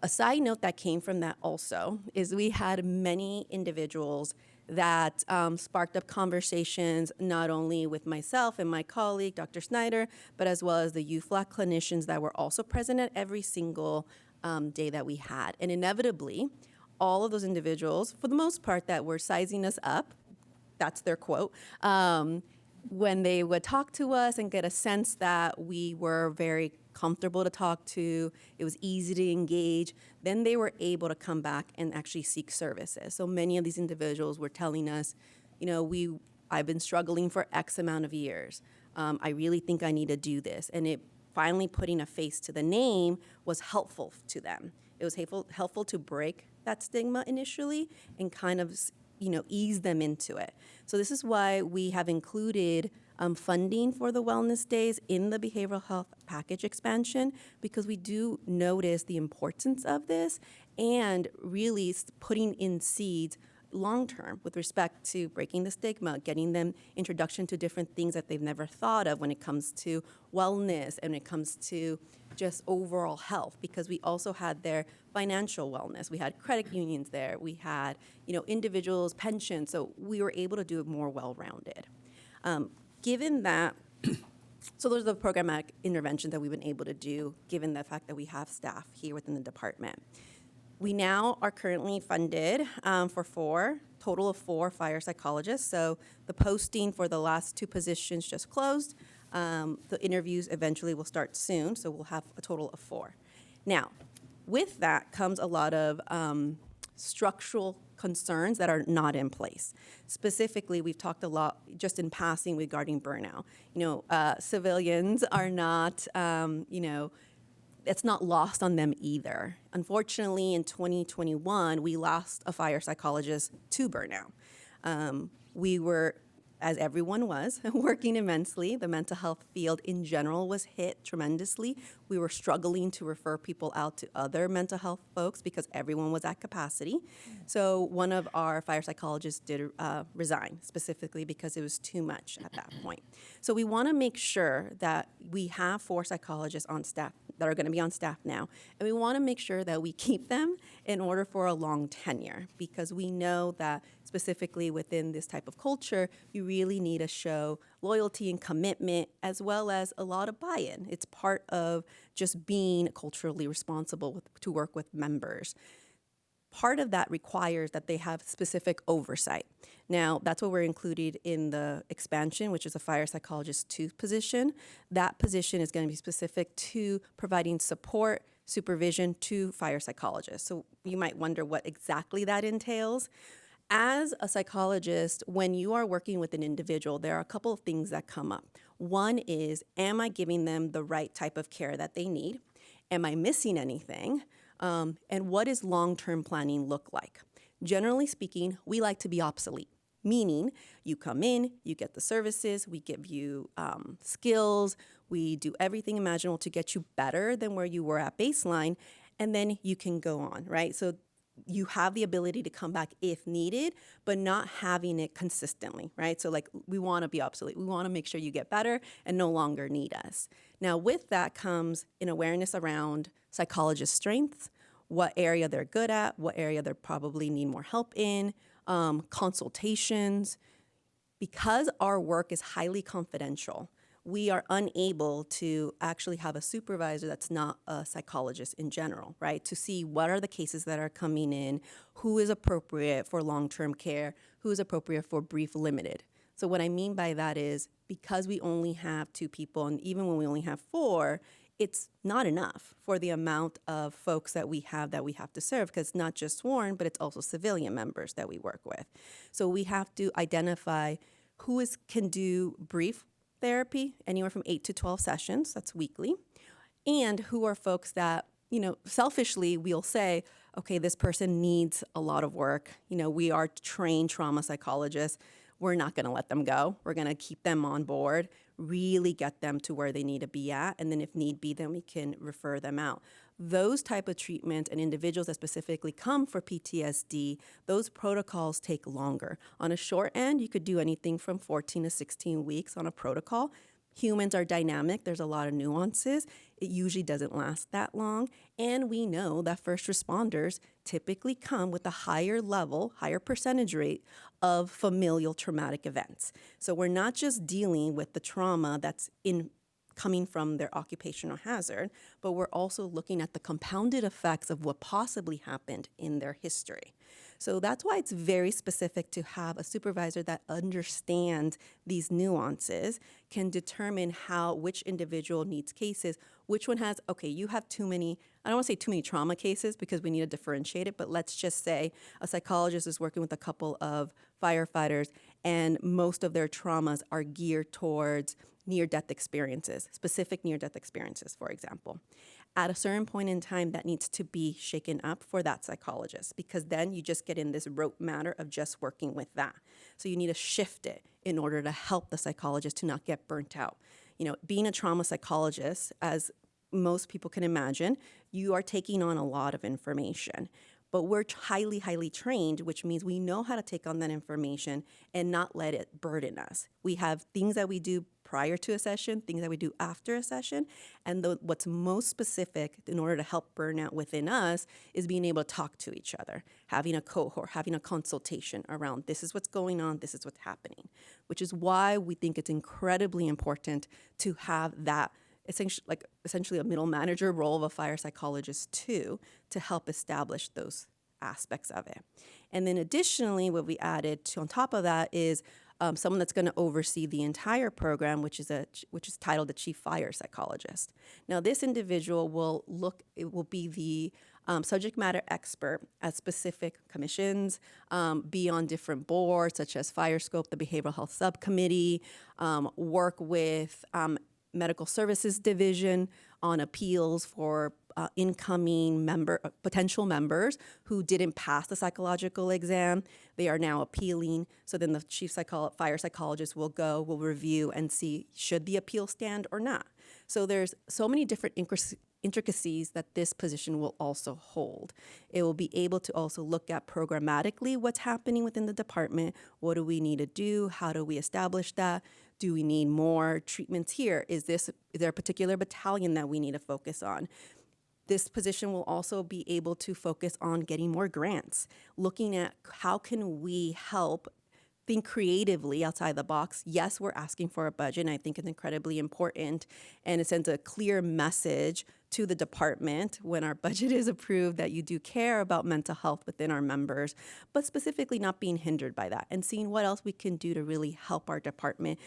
a side note that came from that also is we had many individuals that sparked up conversations, not only with myself and my colleague, Dr. Snyder, but as well as the UFLAC clinicians that were also present at every single day that we had. And inevitably, all of those individuals, for the most part, that were sizing us up, that's their quote, when they would talk to us and get a sense that we were very comfortable to talk to, it was easy to engage, then they were able to come back and actually seek services. So many of these individuals were telling us, I've been struggling for X amount of years. I really think I need to do this. And it finally putting a face to the name was helpful to them. It was helpful to break that stigma initially and kind of ease them into it. So this is why we have included funding for the wellness days in the behavioral health package expansion, because we do notice the importance of this and really putting in seeds long-term with respect to breaking the stigma, getting them introduction to different things that they've never thought of when it comes to wellness and when it comes to just overall health, because we also had their financial wellness. We had credit unions there. We had, individuals' pensions. So we were able to do it more well-rounded. Given that, so those are the programmatic interventions that we've been able to do, given the fact that we have staff here within the department. We now are currently funded for total of four fire psychologists. So the posting for the last two positions just closed. The interviews eventually will start soon, so we'll have a total of four. Now, with that comes a lot of structural concerns that are not in place. Specifically, we've talked a lot just in passing regarding burnout. Civilians are not, it's not lost on them either. Unfortunately, in 2021, we lost a fire psychologist to burnout. We were, as everyone was, working immensely. The mental health field in general was hit tremendously. We were struggling to refer people out to other mental health folks because everyone was at capacity. So one of our fire psychologists did resign, specifically because it was too much at that point. So we want to make sure that we have 4 psychologists on staff that are going to be on staff now, and we want to make sure that we keep them in order for a long tenure, because we know that specifically within this type of culture, you really need to show loyalty and commitment, as well as a lot of buy-in. It's part of just being culturally responsible to work with members. Part of that requires that they have specific oversight. Now, that's what we're included in the expansion, which is a fire psychologist 2 position. That position is going to be specific to providing support, supervision to fire psychologists. So you might wonder what exactly that entails. As a psychologist, when you are working with an individual, there are a couple of things that come up. One is, am I giving them the right type of care that they need? Am I missing anything? And what does long-term planning look like? Generally speaking, we like to be obsolete, meaning you come in, you get the services, we give you skills, we do everything imaginable to get you better than where you were at baseline, and then you can go on, right? So you have the ability to come back if needed, but not having it consistently, right? So like, we want to be obsolete. We want to make sure you get better and no longer need us. Now, with that comes an awareness around psychologist strengths, what area they're good at, what area they probably need more help in, consultations. Because our work is highly confidential, we are unable to actually have a supervisor that's not a psychologist in general, right? To see what are the cases that are coming in, who is appropriate for long-term care, who is appropriate for brief limited. So what I mean by that is, because we only have 2 people, and even when we only have 4, it's not enough for the amount of folks that we have to serve, because it's not just sworn, but it's also civilian members that we work with. So we have to identify who can do brief therapy, anywhere from 8 to 12 sessions, that's weekly, and who are folks that, selfishly we'll say, okay, this person needs a lot of work. We are trained trauma psychologists. We're not going to let them go. We're going to keep them on board, really get them to where they need to be at, and then if need be, then we can refer them out. Those type of treatment and individuals that specifically come for PTSD, those protocols take longer. On a short end, you could do anything from 14 to 16 weeks on a protocol. Humans are dynamic. There's a lot of nuances. It usually doesn't last that long. And we know that first responders typically come with a higher percentage rate of familial traumatic events. So we're not just dealing with the trauma that's coming from their occupational hazard, but we're also looking at the compounded effects of what possibly happened in their history. So that's why it's very specific to have a supervisor that understands these nuances, can determine which individual needs cases, which one has, okay, you have too many, I don't want to say too many trauma cases because we need to differentiate it, but let's just say a psychologist is working with a couple of firefighters and most of their traumas are geared towards near-death experiences, specific near-death experiences, for example. At a certain point in time, that needs to be shaken up for that psychologist, because then you just get in this rote matter of just working with that. So you need to shift it in order to help the psychologist to not get burnt out. Being a trauma psychologist, as most people can imagine, you are taking on a lot of information. But we're highly, highly trained, which means we know how to take on that information and not let it burden us. We have things that we do prior to a session, things that we do after a session, and what's most specific in order to help burnout within us is being able to talk to each other, having a cohort, having a consultation around this is what's going on, this is what's happening, which is why we think it's incredibly important to have that essentially a middle manager role of a fire psychologist too, to help establish those aspects of it. And then additionally, what we added to on top of that is someone that's going to oversee the entire program, which is titled the Chief Fire Psychologist. Now, this individual will be the subject matter expert at specific commissions, be on different boards such as Fire Scope, the Behavioral Health Subcommittee, work with Medical Services Division on appeals for incoming potential members who didn't pass the psychological exam. They are now appealing. So then the fire psychologist will review and see should the appeal stand or not. So there's so many different intricacies that this position will also hold. It will be able to also look at programmatically what's happening within the department. What do we need to do? How do we establish that? Do we need more treatments here? Is there a particular battalion that we need to focus on? This position will also be able to focus on getting more grants, looking at how can we help think creatively outside the box. Yes, we're asking for a budget, and I think it's incredibly important, and it sends a clear message to the department when our budget is approved that you do care about mental health within our members, but specifically not being hindered by that and seeing what else we can do to really help our department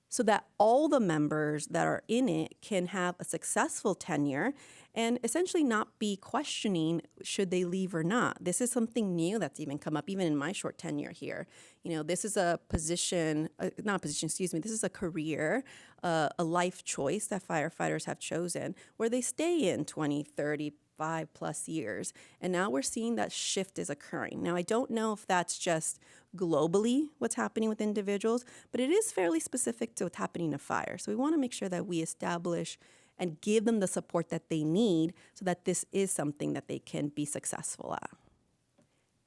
so that all the members that are in it can have a successful tenure and essentially not be questioning should they leave or not. This is something new that's even come up even in my short tenure here. This is a position, this is a career, a life choice that firefighters have chosen where they stay in 20, 30, 5+ years. And now we're seeing that shift is occurring. Now, I don't know if that's just globally what's happening with individuals, but it is fairly specific to what's happening to fire. So we want to make sure that we establish and give them the support that they need so that this is something that they can be successful at.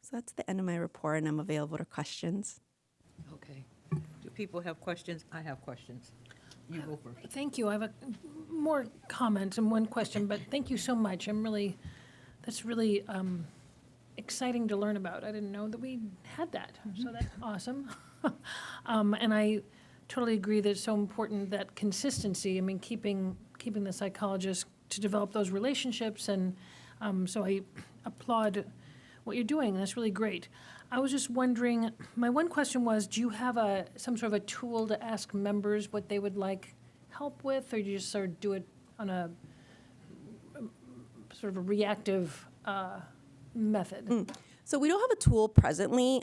So that's the end of my report, and I'm available to questions. Okay. Do people have questions? I have questions. You go first. Thank you. I have more comments and one question, but thank you so much. That's really exciting to learn about. I didn't know that we had that, so that's awesome. And I totally agree that it's so important that consistency. Keeping the psychologist to develop those relationships, and so I applaud what you're doing. That's really great. I was just wondering, my one question was, do you have some sort of a tool to ask members what they would like help with, or do you just sort of do it on a sort of a reactive method? So we don't have a tool presently.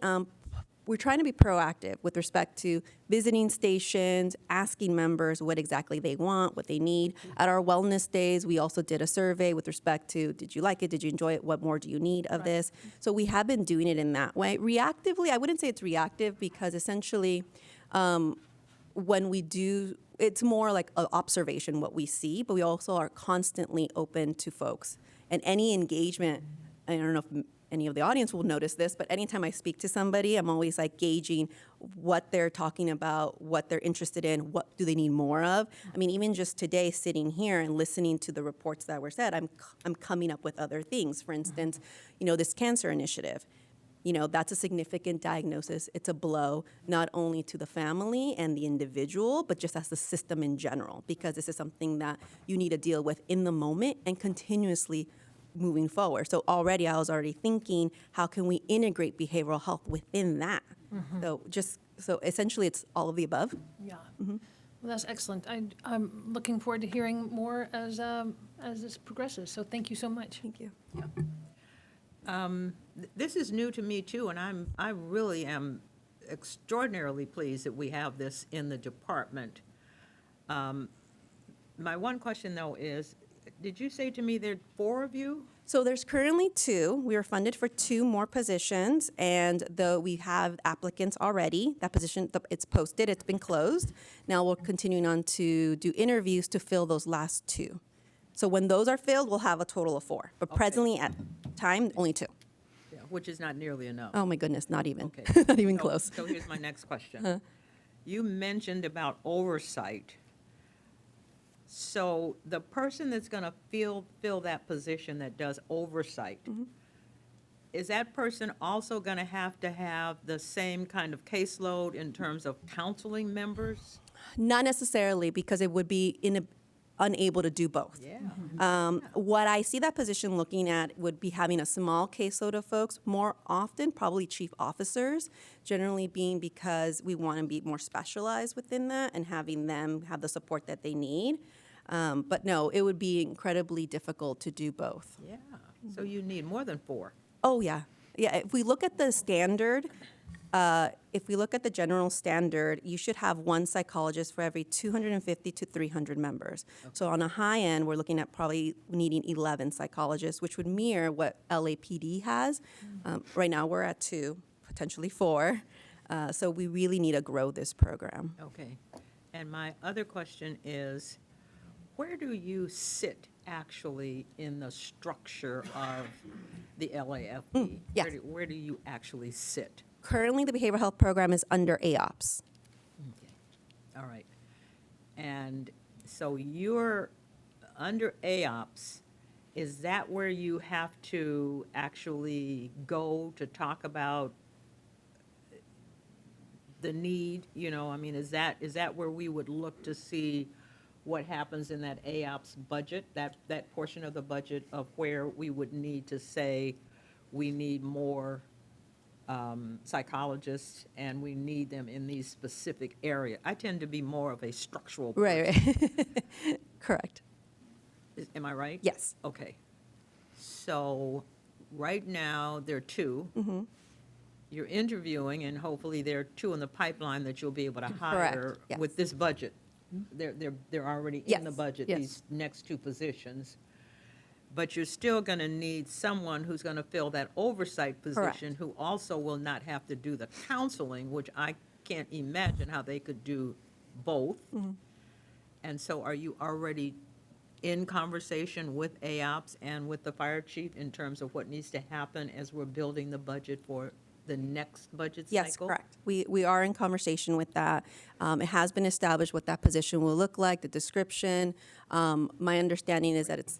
We're trying to be proactive with respect to visiting stations, asking members what exactly they want, what they need. At our wellness days, we also did a survey with respect to, did you like it? Did you enjoy it? What more do you need of this? So we have been doing it in that way. Reactively, I wouldn't say it's reactive because essentially when we do, it's more like an observation, what we see, but we also are constantly open to folks. And any engagement, I don't know if any of the audience will notice this, but anytime I speak to somebody, I'm always like gauging what they're talking about, what they're interested in, what do they need more of. Even just today, sitting here and listening to the reports that were said, I'm coming up with other things. For instance, this cancer initiative. That's a significant diagnosis. It's a blow not only to the family and the individual, but just as the system in general, because this is something that you need to deal with in the moment and continuously moving forward. So I was already thinking, how can we integrate behavioral health within that? So essentially it's all of the above. Yeah. Well, that's excellent. I'm looking forward to hearing more as this progresses. So thank you so much. Thank you. This is new to me too, and I really am extraordinarily pleased that we have this in the department. My one question though is, did you say to me there are 4 of you? So there's currently 2. We are funded for 2 more positions, and though we have applicants already, that position, it's posted, it's been closed. Now we're continuing on to do interviews to fill those last 2. So when those are filled, we'll have a total of 4. But presently at time, only 2. Yeah, which is not nearly enough. Oh my goodness, not even. Okay. Not even close. So here's my next question. You mentioned about oversight. So the person that's going to fill that position that does oversight, is that person also going to have the same kind of caseload in terms of counseling members? Not necessarily, because it would be unable to do both. Yeah. What I see that position looking at would be having a small caseload of folks, more often probably chief officers, generally being because we want to be more specialized within that and having them have the support that they need. But no, it would be incredibly difficult to do both. Yeah. So you need more than 4. Oh, yeah. Yeah, if we look at the standard, if we look at the general standard, you should have one psychologist for every 250 to 300 members. So on a high end, we're looking at probably needing 11 psychologists, which would mirror what LAPD has. Right now, we're at 2, potentially 4. So we really need to grow this program. Okay. And my other question is, where do you sit actually in the structure of the LAFD? yes. Where do you actually sit? Currently, the behavioral health program is under AOPS. Okay. All right. And so you're under AOPS. Is that where you have to actually go to talk about the need? You know, I mean, is that where we would look to see what happens in that AOPS budget, that portion of the budget of where we would need to say we need more psychologists and we need them in these specific areas? I tend to be more of a structural person. Right. Correct. Am I right? Yes. Okay. So right now, there are 2. You're interviewing, and hopefully there are 2 in the pipeline that you'll be able to hire yes. with this budget. They're already in the Yes, budget, yes. these next 2 positions. But you're still going to need someone who's going to fill that oversight position, who also will not have to do the counseling, which I can't imagine how they could do both. And so are you already in conversation with AOPS and with the fire chief in terms of what needs to happen as we're building the budget for the next budget cycle? Yes, correct. We are in conversation with that. It has been established what that position will look like, the description. My understanding is that it's,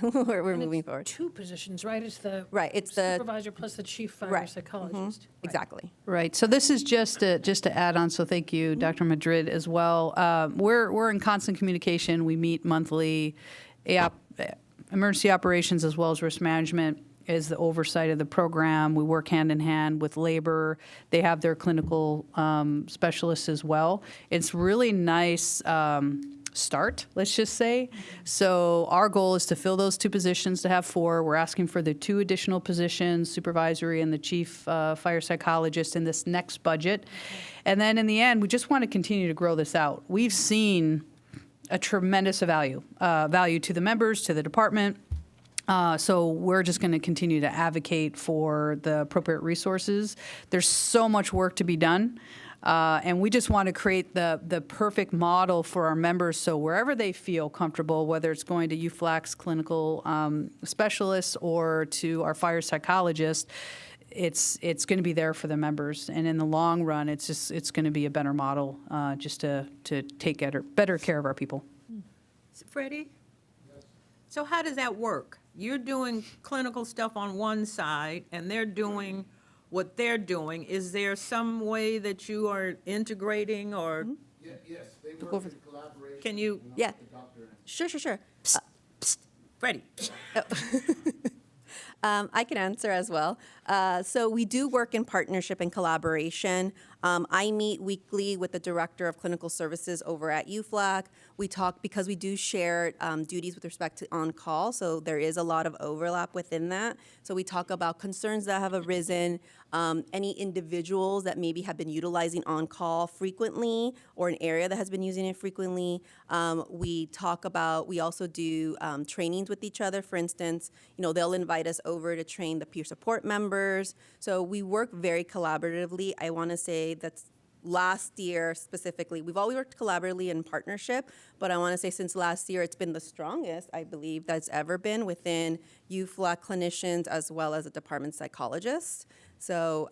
we're And moving it's forward. 2 positions, right? It's the Right, it's the, supervisor plus the chief fire Right. psychologist. Right. exactly. Right, so this is just to add on, so thank you, Dr. Madrid, as well. We're in constant communication. We meet monthly. Emergency operations as well as risk management is the oversight of the program. We work hand in hand with labor. They have their clinical specialists as well. It's really nice start, let's just say. So our goal is to fill those 2 positions, to have 4. We're asking for the 2 additional positions, supervisory and the chief fire psychologist, in this next budget. And then in the end, we just want to continue to grow this out. We've seen a tremendous value to the members, to the department. So we're just going to continue to advocate for the appropriate resources. There's so much work to be done. And we just want to create the perfect model for our members, so wherever they feel comfortable, whether it's going to UFLAC's clinical specialists or to our fire psychologist, it's going to be there for the members. And in the long run, it's going to be a better model just to take better care of our people. Freddie? So how does that work? You're doing clinical stuff on one side, and they're doing what they're doing. Is there some way that you are integrating, or Yes, they work in collaboration. can you, Yeah. Sure. Freddie? I can answer as well. So we do work in partnership and collaboration. I meet weekly with the Director of Clinical Services over at UFLAC. We talk because we do share duties with respect to on-call, so there is a lot of overlap within that. So we talk about concerns that have arisen, any individuals that maybe have been utilizing on-call frequently or an area that has been using it frequently. We also do trainings with each other. For instance, they'll invite us over to train the peer support members. So we work very collaboratively. I want to say that's last year specifically. We've always worked collaboratively in partnership, but I want to say since last year, it's been the strongest, I believe, that's ever been within UFLAC clinicians as well as a department psychologist. So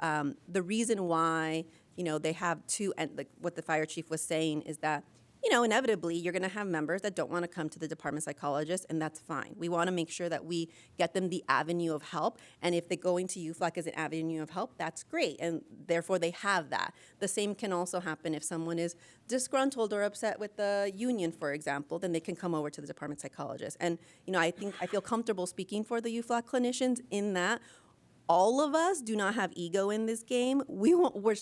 the reason why, they have 2, and like what the fire chief was saying, is that inevitably, you're going to have members that don't want to come to the department psychologist, and that's fine. We want to make sure that we get them the avenue of help, and if they're going to UFLAC as an avenue of help, that's great, and therefore they have that. The same can also happen if someone is disgruntled or upset with the union, for example, then they can come over to the department psychologist. And, I feel comfortable speaking for the UFLAC clinicians in that all of us do not have ego in this game.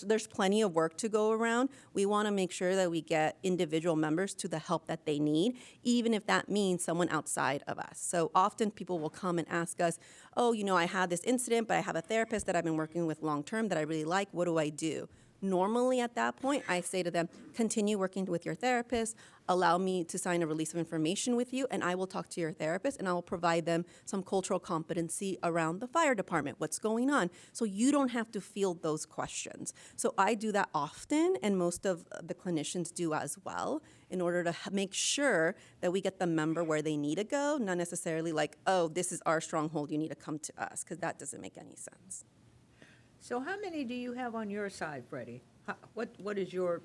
There's plenty of work to go around. We want to make sure that we get individual members to the help that they need, even if that means someone outside of us. So often people will come and ask us, oh, I had this incident, but I have a therapist that I've been working with long term that I really like. What do I do? Normally at that point, I say to them, continue working with your therapist, allow me to sign a release of information with you, and I will talk to your therapist and I will provide them some cultural competency around the fire department, what's going on, so you don't have to field those questions. So I do that often, and most of the clinicians do as well, in order to make sure that we get the member where they need to go, not necessarily like, oh, this is our stronghold, you need to come to us, because that doesn't make any sense. So how many do you have on your side, Freddie? What is your,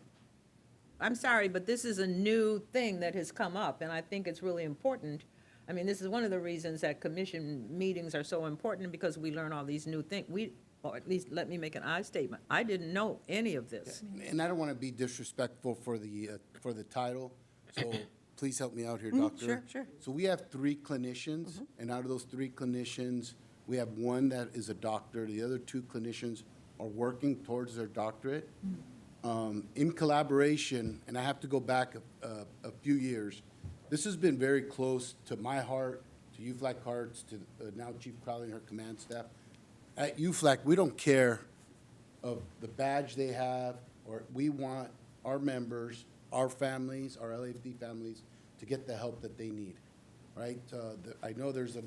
I'm sorry, but this is a new thing that has come up, and I think it's really important. I mean, this is one of the reasons that commission meetings are so important, because we learn all these new things. Or at least let me make an I statement. I didn't know any of this. And I don't want to be disrespectful for the title, so please help me out here, Doctor. Sure. So we have 3 clinicians, and out of those 3 clinicians, we have one that is a doctor. The other 2 clinicians are working towards their doctorate. In collaboration, and I have to go back a few years, this has been very close to my heart, to UFLAC hearts, to now Chief Crowley and her command staff. At UFLAC, we don't care of the badge they have, or we want our members, our families, our LAFD families, to get the help that they need, right? I know there's a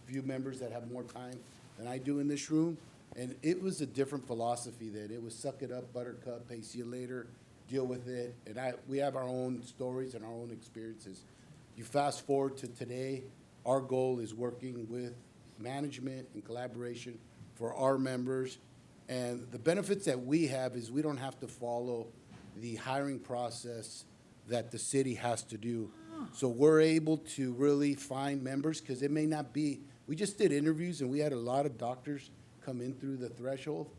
few members that have more time than I do in this room, and it was a different philosophy then. It was suck it up, buttercup, hey, see you later, deal with it. And we have our own stories and our own experiences. You fast forward to today, our goal is working with management and collaboration for our members. And the benefits that we have is we don't have to follow the hiring process that the city has to do. So we're able to really find members, because it may not be, we just did interviews and we had a lot of doctors come in through the threshold.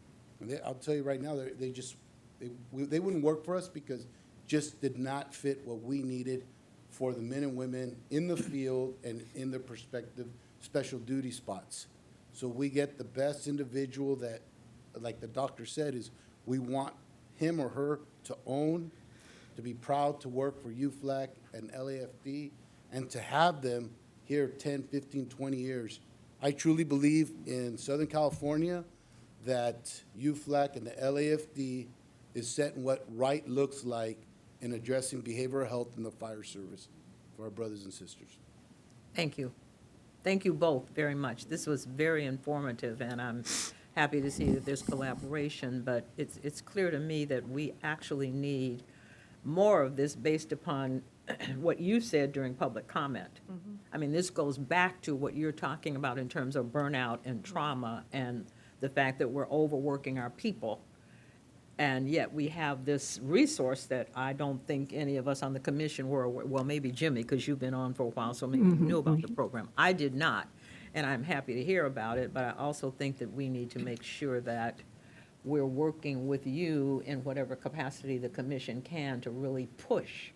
And I'll tell you right now, they wouldn't work for us because just did not fit what we needed for the men and women in the field and in the prospective special duty spots. So we get the best individual that, like the doctor said, is we want him or her to own, to be proud to work for UFLAC and LAFD, and to have them here 10, 15, 20 years. I truly believe in Southern California that UFLAC and the LAFD is setting what right looks like in addressing behavioral health in the fire service for our brothers and sisters. Thank you. Thank you both very much. This was very informative, and I'm happy to see that there's collaboration, but it's clear to me that we actually need more of this based upon what you said during public comment. I mean, this goes back to what you're talking about in terms of burnout and trauma and the fact that we're overworking our people. And yet we have this resource that I don't think any of us on the commission were aware. Well, maybe Jimmy, because you've been on for a while, so maybe you knew about the program. I did not, and I'm happy to hear about it, but I also think that we need to make sure that we're working with you in whatever capacity the commission can to really push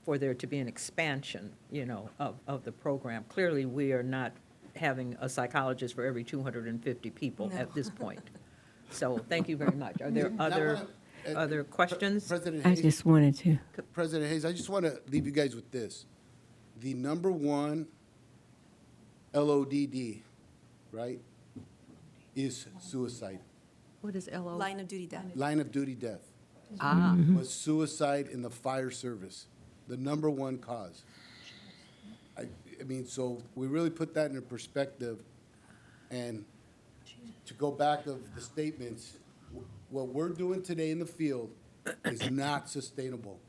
for there to be an expansion, of the program. Clearly, we are not having a psychologist for every 250 people at this point. So thank you very much. Are there other questions? President I Hayes, just wanted to. President Hayes, I just want to leave you guys with this. The number one LODD, right, is suicide. What is LO? Line of duty death. Line of duty death. Ah, Was suicide in the fire service, the number one cause. I mean, so we really put that into perspective, and to go back of the statements, what we're doing today in the field is not sustainable.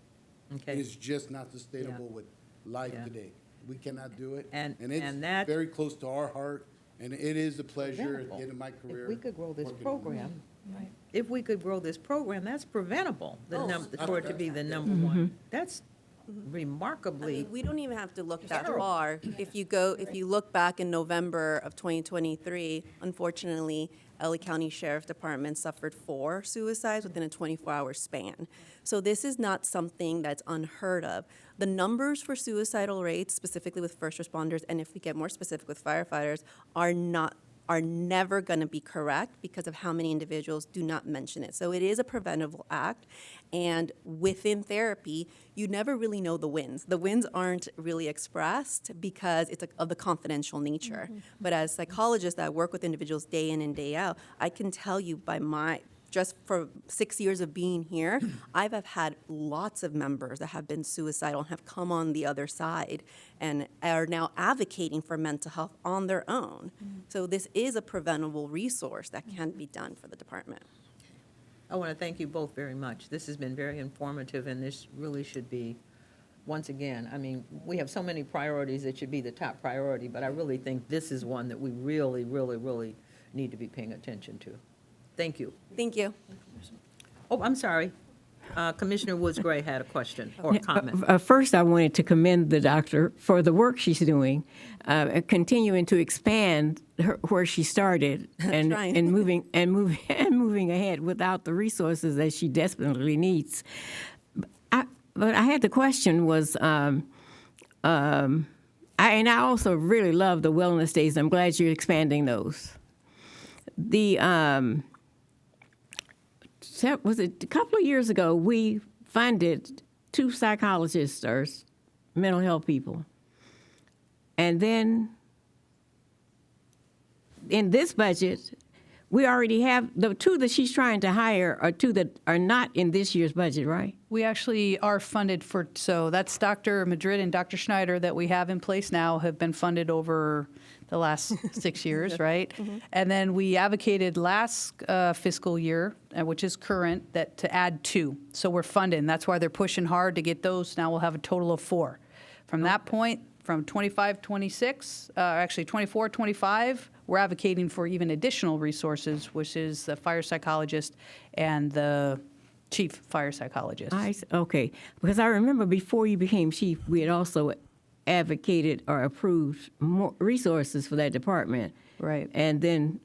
It okay. is just not sustainable with life Yeah. today. We cannot do it. And it's that- very close to our heart, and it is a pleasure at Preventable. the end of my career. If we could grow this working. program, Right. if we could grow this program, that's preventable, Oh, for it to be the number one. That's remarkably, We don't even have to look that Terrible. far. If you look back in November of 2023, unfortunately, LA County Sheriff Department suffered 4 suicides within a 24-hour span. So this is not something that's unheard of. The numbers for suicidal rates, specifically with first responders, and if we get more specific with firefighters, are never going to be correct because of how many individuals do not mention it. So it is a preventable act, and within therapy, you never really know the wins. The wins aren't really expressed because it's of the confidential nature. But as psychologists that work with individuals day in and day out, I can tell you just for 6 years of being here, I've had lots of members that have been suicidal and have come on the other side and are now advocating for mental health on their own. So this is a preventable resource that can be done for the department. I want to thank you both very much. This has been very informative, and this really should be, once again, I mean, we have so many priorities that should be the top priority, but I really think this is one that we really, really, really need to be paying attention to. Thank you. Thank you. Oh, I'm sorry. Commissioner Woods Gray had a question or comment. First, I wanted to commend the doctor for the work she's doing, continuing to expand where she started and, Trying. and moving ahead without the resources that she desperately needs. But I had the question was, I also really love the wellness days. I'm glad you're expanding those. Was it a couple of years ago, we funded 2 psychologists or mental health people. And then in this budget, we already have the 2 that she's trying to hire are 2 that are not in this year's budget, right? We actually are funded for, so that's Dr. Madrid and Dr. Schneider that we have in place now have been funded over the last 6 years, right? And then we advocated last fiscal year, which is current, that to add 2. So we're funding. That's why they're pushing hard to get those. Now we'll have a total of 4. From that point, from 25, 26, actually 24, 25, we're advocating for even additional resources, which is the fire psychologist and the chief fire psychologist. Okay, because I remember before you became chief, we had also advocated or approved more resources for that department. Right. And then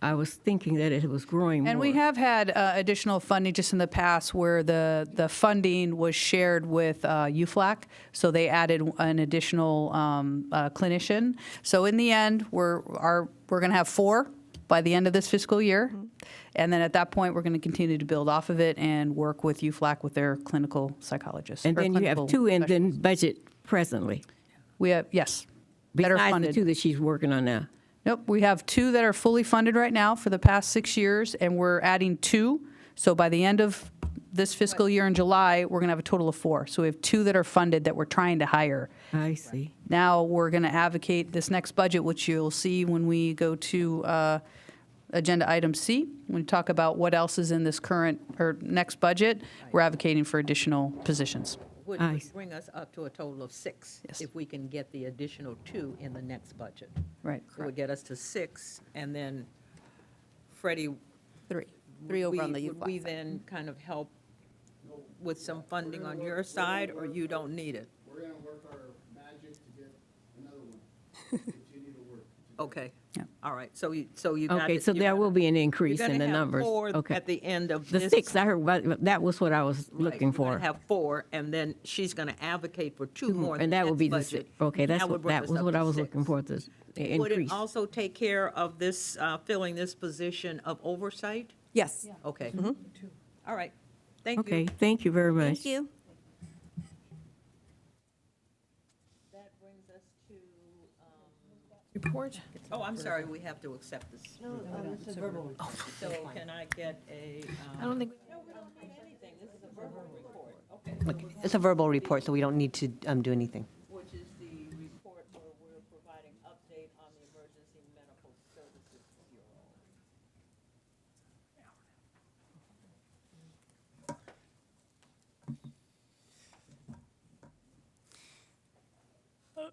I was thinking that it was growing more. And we have had additional funding just in the past where the funding was shared with UFLAC, so they added an additional clinician. So in the end, we're going to have 4 by the end of this fiscal year, and then at that point, we're going to continue to build off of it and work with UFLAC with their clinical psychologists. And then you have 2 in the budget presently. We have, yes, that are Besides funded. the 2 that she's working on now. Nope, we have 2 that are fully funded right now for the past 6 years, and we're adding 2. So by the end of this fiscal year in July, we're going to have a total of 4. So we have 2 that are funded that we're trying to hire. I see. Now we're going to advocate this next budget, which you'll see when we go to agenda item C. When we talk about what else is in this current or next budget, we're advocating for additional positions. Would bring us up to a total of 6 Yes. if we can get the additional 2 in the next budget. Right. So it would get us to 6, and then Freddie. 3 over on the Would we UFLAC side. then kind of help with some funding on your side, or you don't need it? We're going to work our magic to get another one. Continue to work. Okay. Yeah. All right, so you got Okay, it. so You're there gonna- will be an you're increase gonna in the have numbers. 4 Okay. at the end of The this. 6, I heard, that was what I was Right, looking you're for. gonna have 4, and then she's gonna advocate for 2 more in And the that would be next the, budget. okay, and that would bring us was up what to I was 6. looking for, the Would it increase. also take care of this, filling this position of oversight? Yes. Okay. All right, thank you. Okay, thank you very much. Thank you. That brings us to, Report? oh, I'm sorry, we have to accept this. This is verbal. So can I get a? I don't think, No, we don't need anything, this is a verbal report, okay. Look, it's a verbal report, so we don't need to do anything. Which is the report where we're providing update on the Emergency Medical Services Bureau.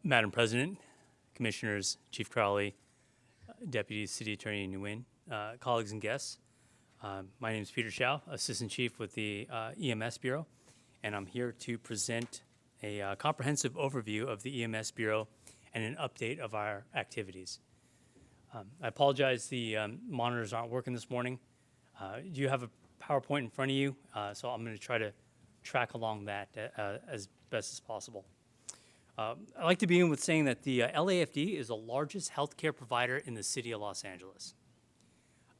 Madam President, Commissioners, Chief Crowley, Deputy City Attorney Nguyen, colleagues and guests. My name is Peter Shao, Assistant Chief with the EMS Bureau, and I'm here to present a comprehensive overview of the EMS Bureau and an update of our activities. I apologize the monitors aren't working this morning. You have a PowerPoint in front of you, so I'm going to try to track along that as best as possible. I'd like to begin with saying that the LAFD is the largest healthcare provider in the city of Los Angeles.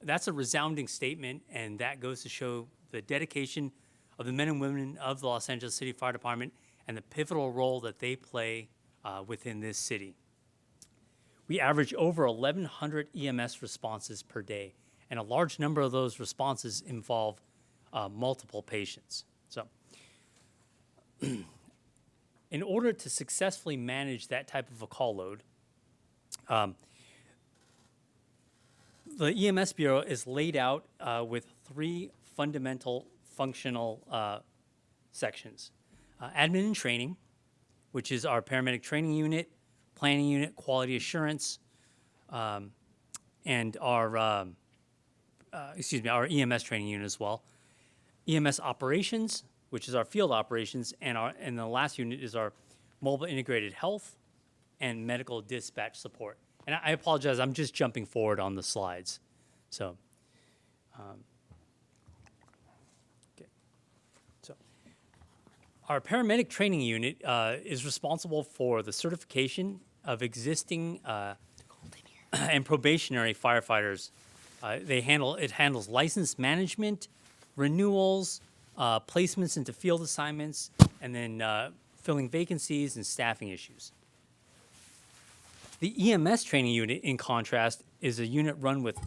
That's a resounding statement, and that goes to show the dedication of the men and women of the Los Angeles City Fire Department and the pivotal role that they play within this city. We average over 1,100 EMS responses per day, and a large number of those responses involve multiple patients. So, in order to successfully manage that type of a call load, the EMS Bureau is laid out with three fundamental functional sections. Admin and training, which is our paramedic training unit, planning unit, quality assurance, and our EMS training unit as well. EMS operations, which is our field operations, and the last unit is our mobile integrated health and medical dispatch support. And I apologize, I'm just jumping forward on the slides. So, our paramedic training unit is responsible for the certification of existing and probationary firefighters. It handles license management, renewals, placements into field assignments, and then filling vacancies and staffing issues. The EMS training unit, in contrast, is a unit run with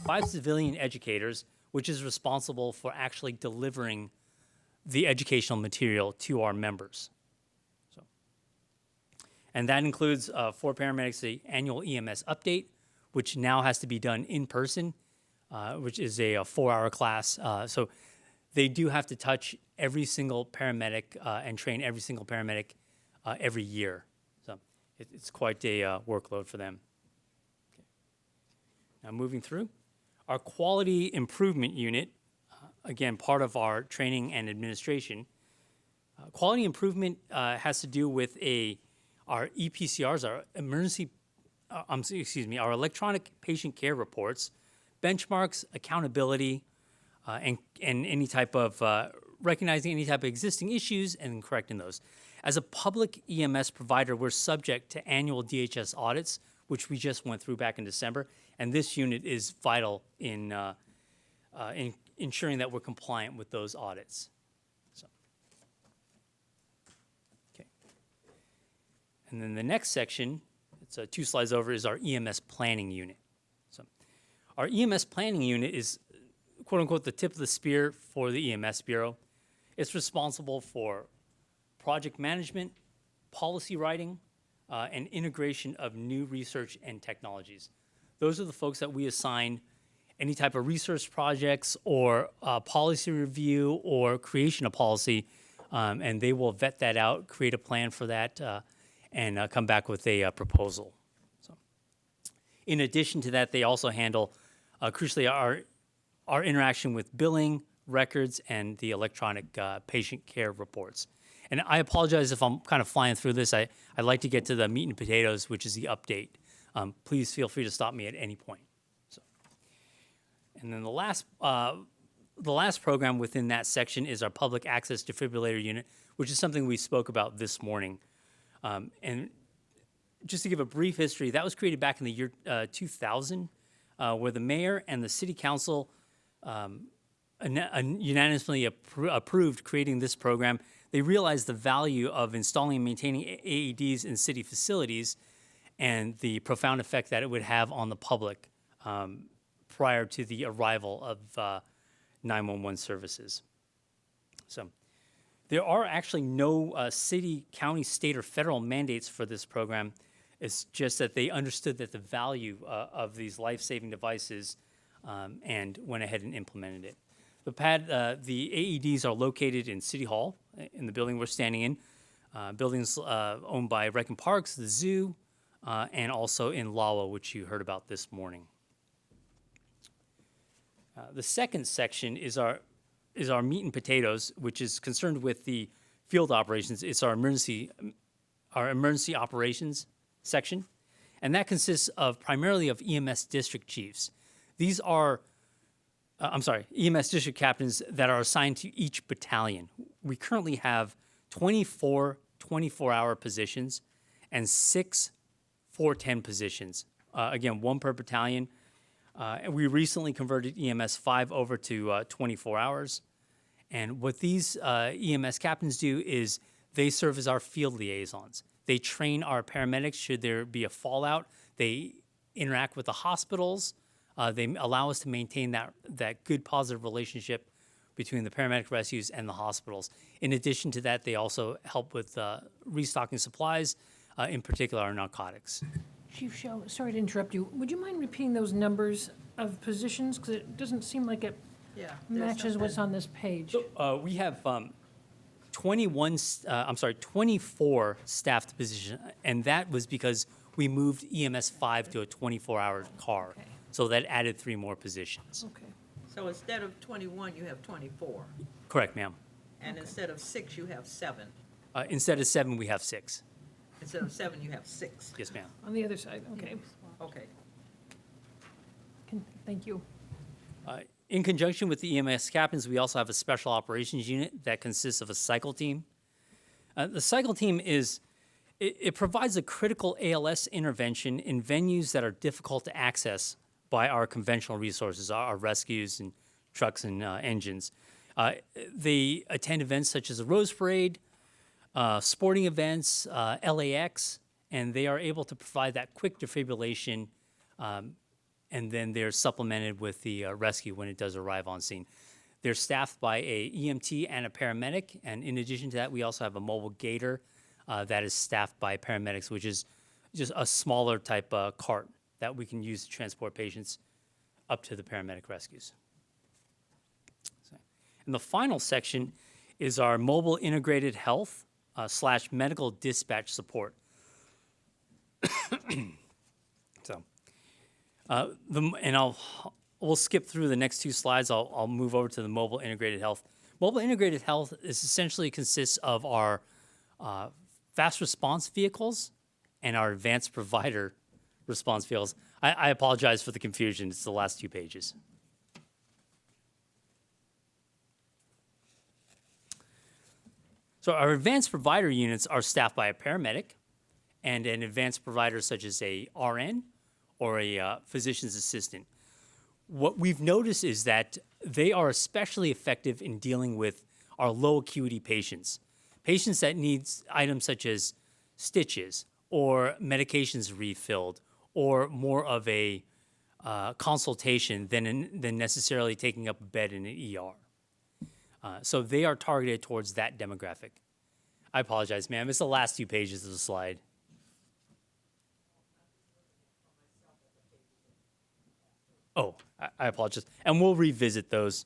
5 civilian educators, which is responsible for actually delivering the educational material to our members. So, and that includes 4 paramedics, the annual EMS update, which now has to be done in person, which is a 4-hour class. So they do have to touch every single paramedic and train every single paramedic every year. So it's quite a workload for them. Okay. Now moving through, our quality improvement unit, again, part of our training and administration. Quality improvement has to do with our EPCRs, our electronic patient care reports, benchmarks, accountability, and any type of recognizing any type of existing issues and correcting those. As a public EMS provider, we're subject to annual DHS audits, which we just went through back in December, and this unit is vital in ensuring that we're compliant with those audits. So, okay. And then the next section, it's 2 slides over, is our EMS planning unit. So, our EMS planning unit is, quote unquote, the tip of the spear for the EMS Bureau. It's responsible for project management, policy writing, and integration of new research and technologies. Those are the folks that we assign any type of research projects or policy review or creation of policy, and they will vet that out, create a plan for that, and come back with a proposal. So, in addition to that, they also handle, crucially, our interaction with billing, records, and the electronic patient care reports. And I apologize if I'm kind of flying through this. I'd like to get to the meat and potatoes, which is the update. Please feel free to stop me at any point. So, and then the last program within that section is our public access defibrillator unit, which is something we spoke about this morning. And just to give a brief history, that was created back in the year 2000, where the mayor and the city council unanimously approved creating this program. They realized the value of installing and maintaining AEDs in city facilities and the profound effect that it would have on the public prior to the arrival of 911 services. So there are actually no city, county, state, or federal mandates for this program. It's just that they understood that the value of these life-saving devices and went ahead and implemented it. The AEDs are located in City Hall, in the building we're standing in, buildings owned by Rec and Parks, the zoo, and also in LAWA, which you heard about this morning. The second section is our meat and potatoes, which is concerned with the field operations, it's our emergency operations section, and that consists of primarily of EMS district chiefs. These are, EMS district captains that are assigned to each battalion. We currently have 24 24-hour positions and 6 410 positions. Again, 1 per battalion. And we recently converted EMS 5 over to 24 hours. And what these EMS captains do is they serve as our field liaisons. They train our paramedics should there be a fallout. They interact with the hospitals. They allow us to maintain that good, positive relationship between the paramedic rescues and the hospitals. In addition to that, they also help with restocking supplies, in particular our narcotics. Chief Shell, sorry to interrupt you. Would you mind repeating those numbers of positions? Because it doesn't seem like it matches what's on this page. We have 24 staffed positions, and that was because we moved EMS 5 to a 24-hour car. Okay. So that added 3 more positions. Okay. So instead of 21, you have 24. Correct, ma'am. And instead of 6, you have 7. Instead of 7, we have 6. Instead of 7, you have 6. Yes, ma'am. On the other side, okay. Okay. Thank you. In conjunction with the EMS captains, we also have a special operations unit that consists of a cycle team. The cycle team it provides a critical ALS intervention in venues that are difficult to access by our conventional resources, our rescues and trucks and engines. They attend events such as the Rose Parade, sporting events, LAX, and they are able to provide that quick defibrillation, and then they're supplemented with the rescue when it does arrive on scene. They're staffed by a EMT and a paramedic, and in addition to that, we also have a mobile gator that is staffed by paramedics, which is just a smaller type cart that we can use to transport patients up to the paramedic rescues. And the final section is our mobile integrated health / medical dispatch support. We'll skip through the next 2 slides. I'll move over to the mobile integrated health. Mobile integrated health is essentially consists of our fast response vehicles and our advanced provider response vehicles. I apologize for the confusion. It's the last 2 pages. So our advanced provider units are staffed by a paramedic and an advanced provider such as a RN or a physician's assistant. What we've noticed is that they are especially effective in dealing with our low acuity patients that need items such as stitches or medications refilled or more of a consultation than necessarily taking up a bed in an ER. So they are targeted towards that demographic. I apologize, ma'am. It's the last 2 pages of the slide. Oh, I apologize. And we'll revisit those.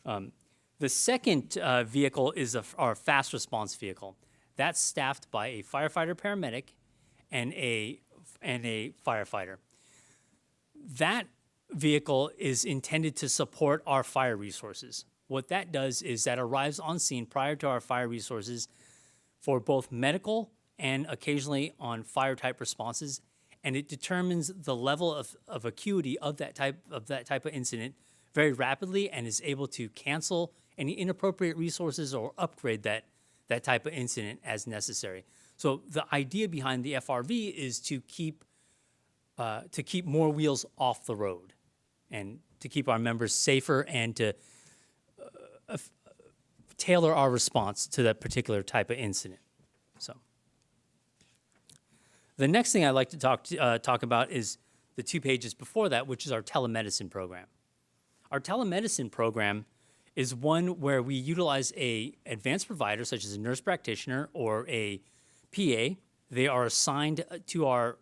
The second vehicle is our fast response vehicle. That's staffed by a firefighter paramedic and a firefighter. That vehicle is intended to support our fire resources. What that does is that arrives on scene prior to our fire resources for both medical and occasionally on fire type responses, and it determines the level of acuity of that type of incident very rapidly and is able to cancel any inappropriate resources or upgrade that type of incident as necessary. So the idea behind the FRV is to keep more wheels off the road and to keep our members safer and to tailor our response to that particular type of incident. So, the next thing I'd like to talk about is the 2 pages before that, which is our telemedicine program. Our telemedicine program is one where we utilize a advanced provider, such as a nurse practitioner or a PA. They are assigned to our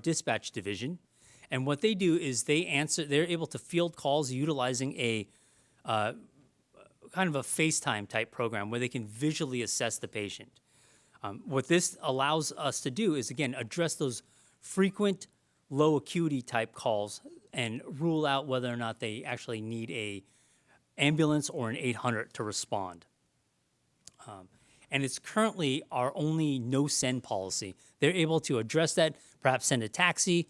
dispatch division, and what they do is they're able to field calls utilizing a kind of a FaceTime type program where they can visually assess the patient. What this allows us to do is, again, address those frequent low acuity type calls and rule out whether or not they actually need a ambulance or an 800 to respond. and it's currently our only no-send policy. They're able to address that, perhaps send a taxi,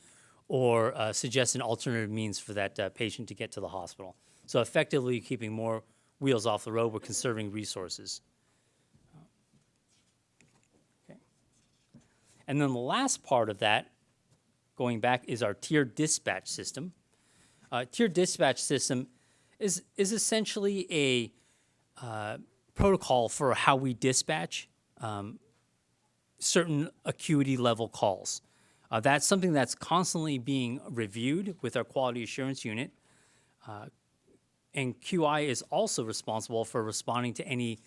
or suggest an alternative means for that patient to get to the hospital. So effectively keeping more wheels off the road, we're conserving resources. Okay. And then the last part of that, going back, is our tiered dispatch system. Tiered dispatch system is essentially a protocol for how we dispatch certain acuity level calls. That's something that's constantly being reviewed with our quality assurance unit. And QI is also responsible for responding to any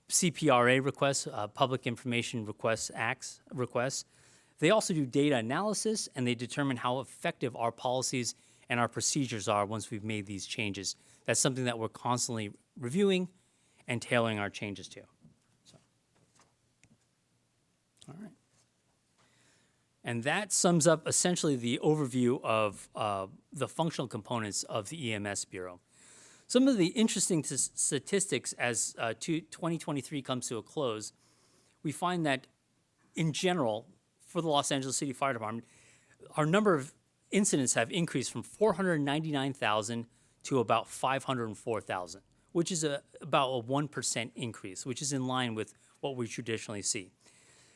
CPRA requests, Public Information requests. They also do data analysis, and they determine how effective our policies and our procedures are once we've made these changes. That's something that we're constantly reviewing and tailoring our changes to. So, all right. And that sums up essentially the overview of the functional components of the EMS Bureau. Some of the interesting statistics as 2023 comes to a close, we find that in general, for the Los Angeles City Fire Department, our number of incidents have increased from 499,000 to about 504,000, which is about a 1% increase, which is in line with what we traditionally see.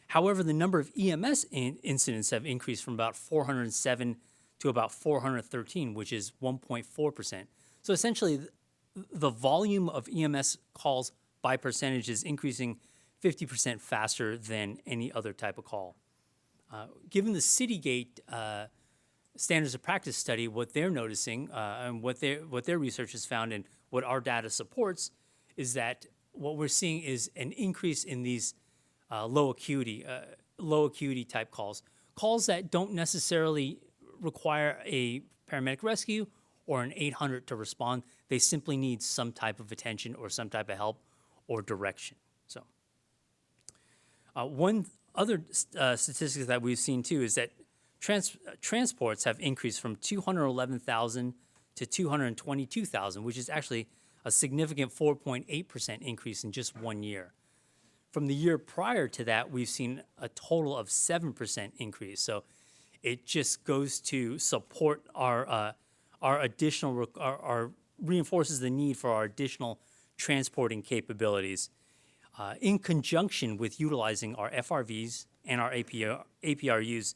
However, the number of EMS incidents have increased from about 407 to about 413, which is 1.4%. So essentially, the volume of EMS calls by percentage is increasing 50% faster than any other type of call. Given the Citygate standards of practice study, what they're noticing and what their research has found and what our data supports is that what we're seeing is an increase in these low acuity type calls that don't necessarily require a paramedic rescue or an 800 to respond. They simply need some type of attention or some type of help or direction. So, one other statistic that we've seen too is that transports have increased from 211,000 to 222,000, which is actually a significant 4.8% increase in just 1 year. From the year prior to that, we've seen a total of 7% increase. So it just goes to support our additional, our reinforces the need for our additional transporting capabilities in conjunction with utilizing our FRVs and our APRUs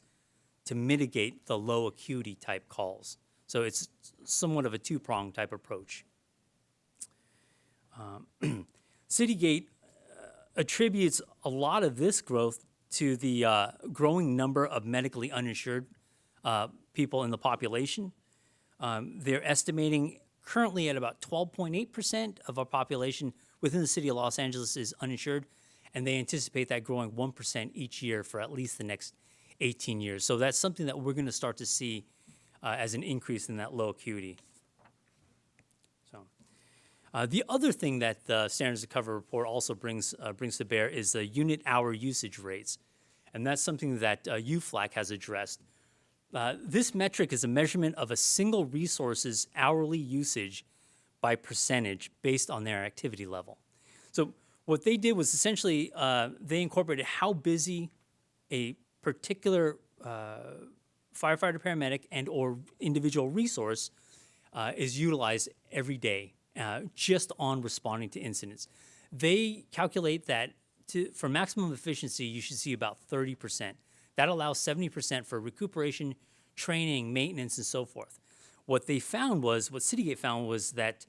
to mitigate the low acuity type calls. So it's somewhat of a two-pronged type approach. Citygate attributes a lot of this growth to the growing number of medically uninsured people in the population. They're estimating currently at about 12.8% of our population within the city of Los Angeles is uninsured, and they anticipate that growing 1% each year for at least the next 18 years. So that's something that we're going to start to see as an increase in that low acuity. The other thing that the Standards of Cover report also brings to bear is the unit hour usage rates. And that's something that UFLAC has addressed. This metric is a measurement of a single resource's hourly usage by percentage based on their activity level. So what they did was essentially they incorporated how busy a particular firefighter, paramedic, and or individual resource is utilized every day. Just on responding to incidents. They calculate that for maximum efficiency, you should see about 30%. That allows 70% for recuperation, training, maintenance, and so forth. What Citygate found was that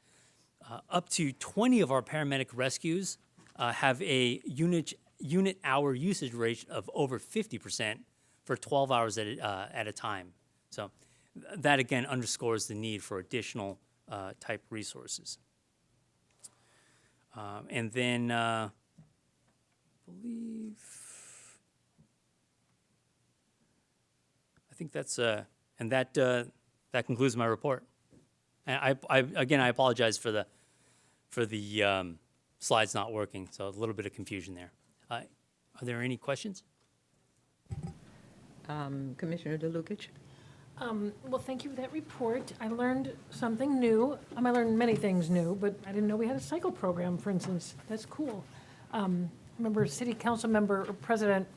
up to 20 of our paramedic rescues have a unit hour usage rate of over 50% for 12 hours at a time. So that again underscores the need for additional type resources. And then I think that's and that concludes my report. And I apologize for the slides not working, so a little bit of confusion there. Are there any questions? Commissioner DeLucich? Well, thank you for that report. I learned something new. I learned many things new, but I didn't know we had a cycle program, for instance. That's cool. remember City Council member or President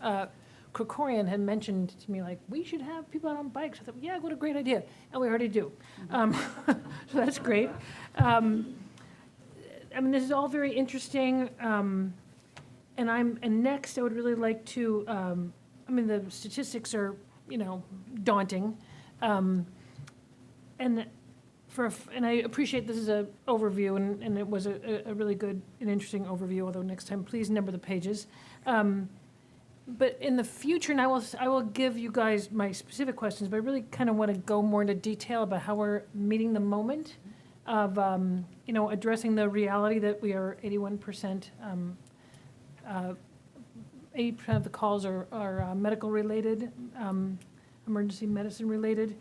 Krikorian had mentioned to me, like, we should have people out on bikes. I thought, yeah, what a great idea. And we already do. So that's great. I mean, this is all very interesting. And next I would really like to, I mean, the statistics are, daunting. And I appreciate this is an overview, and it was a really good and interesting overview, although next time, please number the pages. But in the future, and I will give you guys my specific questions, but I really kind of want to go more into detail about how we're meeting the moment of, addressing the reality that we are 81%, 80% of the calls are medical related, emergency medicine related.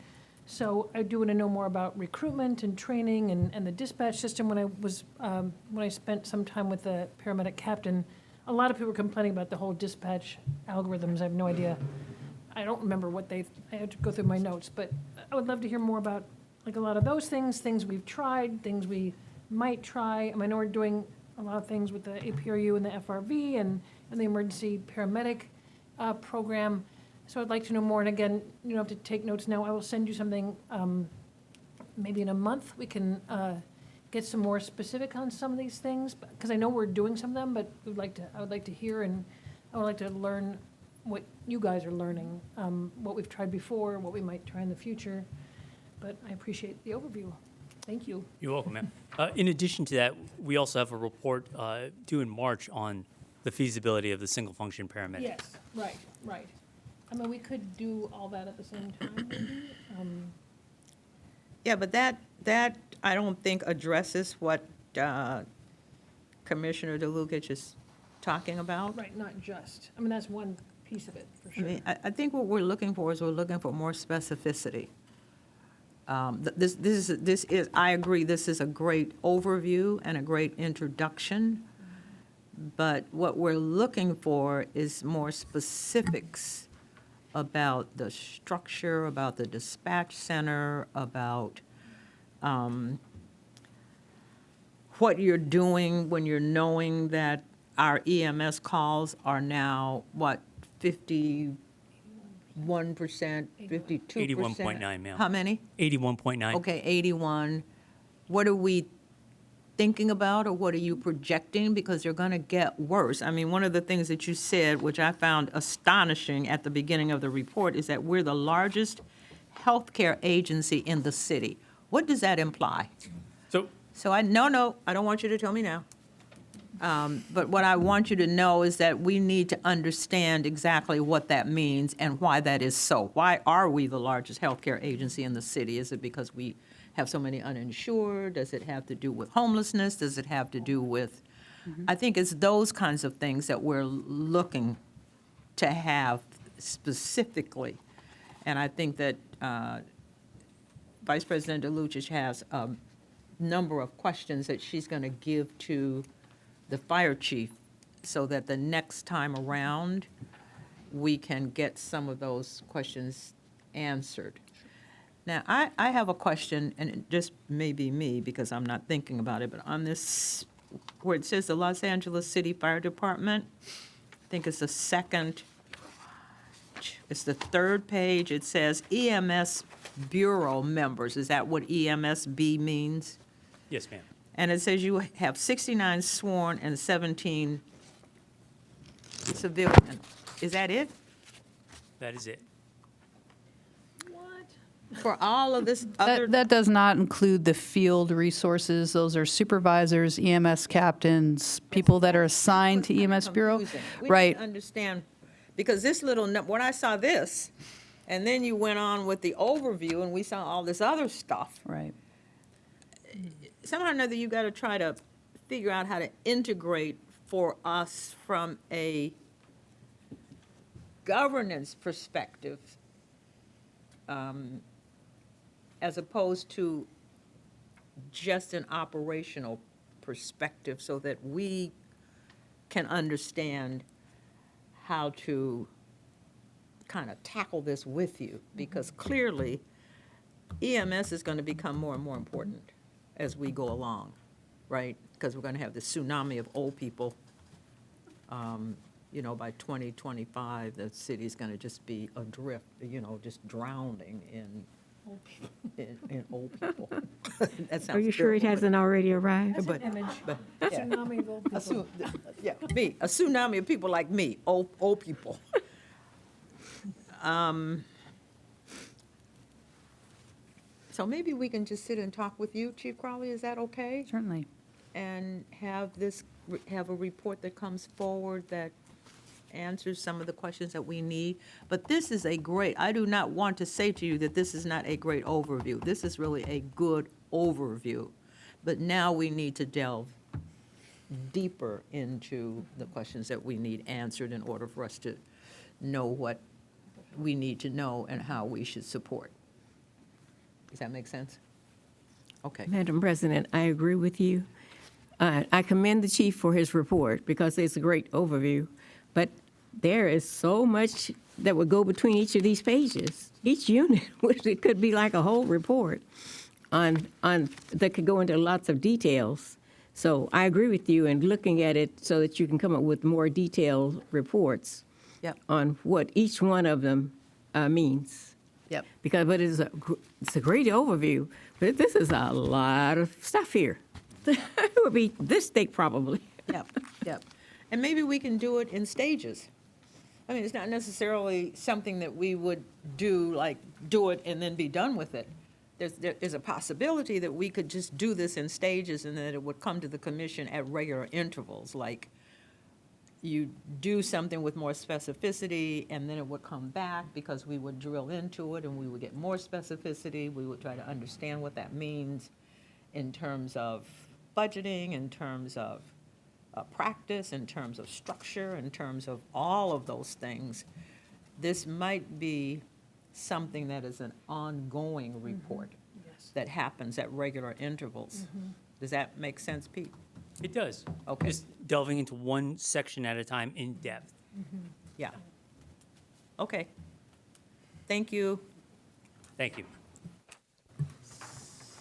So I do want to know more about recruitment and training and the dispatch system. When I spent some time with the paramedic captain, a lot of people were complaining about the whole dispatch algorithms. I have no idea. I don't remember I had to go through my notes, but I would love to hear more about like a lot of those things we've tried, things we might try. I know we're doing a lot of things with the APRU and the FRV and the emergency paramedic program. So I'd like to know more. And again, you don't have to take notes now. I will send you something maybe in a month. We can get some more specific on some of these things, because I know we're doing some of them, but I would like to hear, and I would like to learn what you guys are learning, what we've tried before, what we might try in the future. But I appreciate the overview. Thank you. You're welcome, ma'am. In addition to that, we also have a report due in March on the feasibility of the single-function paramedic. Yes, right. I mean, we could do all that at the same time, maybe. Yeah, but that I don't think addresses what Commissioner DeLucich is talking about. Right, not just. I mean, that's one piece of it, for I sure. mean, I think what we're looking for is more specificity. This is, I agree, this is a great overview and a great introduction, but what we're looking for is more specifics about the structure, about the dispatch center, about what you're doing when you're knowing that our EMS calls are now, 51%, 52%? 81.9, ma'am. How many? 81.9. Okay, 81. What are we thinking about, or what are you projecting? Because they're going to get worse. I mean, one of the things that you said, which I found astonishing at the beginning of the report, is that we're the largest healthcare agency in the city. What does that imply? So I don't want you to tell me now. But what I want you to know is that we need to understand exactly what that means and why that is so. Why are we the largest healthcare agency in the city? Is it because we have so many uninsured? Does it have to do with homelessness? Does it have to do with, I think it's those kinds of things that we're looking to have specifically. And I think that Vice President DeLucich has a number of questions that she's going to give to the fire chief so that the next time around, we can get some of those questions answered. Now, I have a question, and it just may be me because I'm not thinking about it, but on this, where it says the Los Angeles City Fire Department, I think it's the third page, it says EMS Bureau members. Is that what EMSB means? Yes, ma'am. And it says you have 69 sworn and 17 civilian. Is that it? That is it. For all of this other? That does not include the field resources. Those are supervisors, EMS captains, people that are assigned to EMS Bureau. Confusing. We Right. didn't understand, because this little, when I saw this, and then you went on with the overview, and we saw all this other stuff. Right. Somehow or another, you got to try to figure out how to integrate for us from a governance perspective, as opposed to just an operational perspective, so that we can understand how to kind of tackle this with you, because clearly EMS is going to become more and more important as we go along, right? Because we're going to have this tsunami of old people You know, by 2025, the city's going to just be adrift, you know, just drowning in old people. That sounds Are you sure it terrible, hasn't already arrived? That's but- an image. but, yeah. Tsunami of old people. Yeah, me, a tsunami of people like me, old people. So maybe we can just sit and talk with you, Chief Crowley, is that okay? Certainly. And have a report that comes forward that answers some of the questions that we need. But this is I do not want to say to you that this is not a great overview. This is really a good overview. But now we need to delve deeper into the questions that we need answered in order for us to know what we need to know and how we should support. Does that make sense? Okay. Madam President, I agree with you. I commend the chief for his report because it's a great overview, but there is so much that would go between each of these pages. Each unit, which it could be like a whole report on that could go into lots of details. So I agree with you in looking at it so that you can come up with more detailed reports Yep. on what each one of them means. Yep. But it's a great overview, but this is a lot of stuff here. It would be this thick probably. Yep, yep. And maybe we can do it in stages. I mean, it's not necessarily something that we would do it and then be done with it. There's a possibility that we could just do this in stages and that it would come to the commission at regular intervals, like you do something with more specificity, and then it would come back because we would drill into it and we would get more specificity. We would try to understand what that means in terms of budgeting, in terms of practice, in terms of structure, in terms of all of those things. This might be something that is an ongoing report Yes. that happens at regular intervals. Does that make sense, Pete? It does. Okay. Just delving into one section at a time in depth. Yeah. Okay. Thank you. Thank you.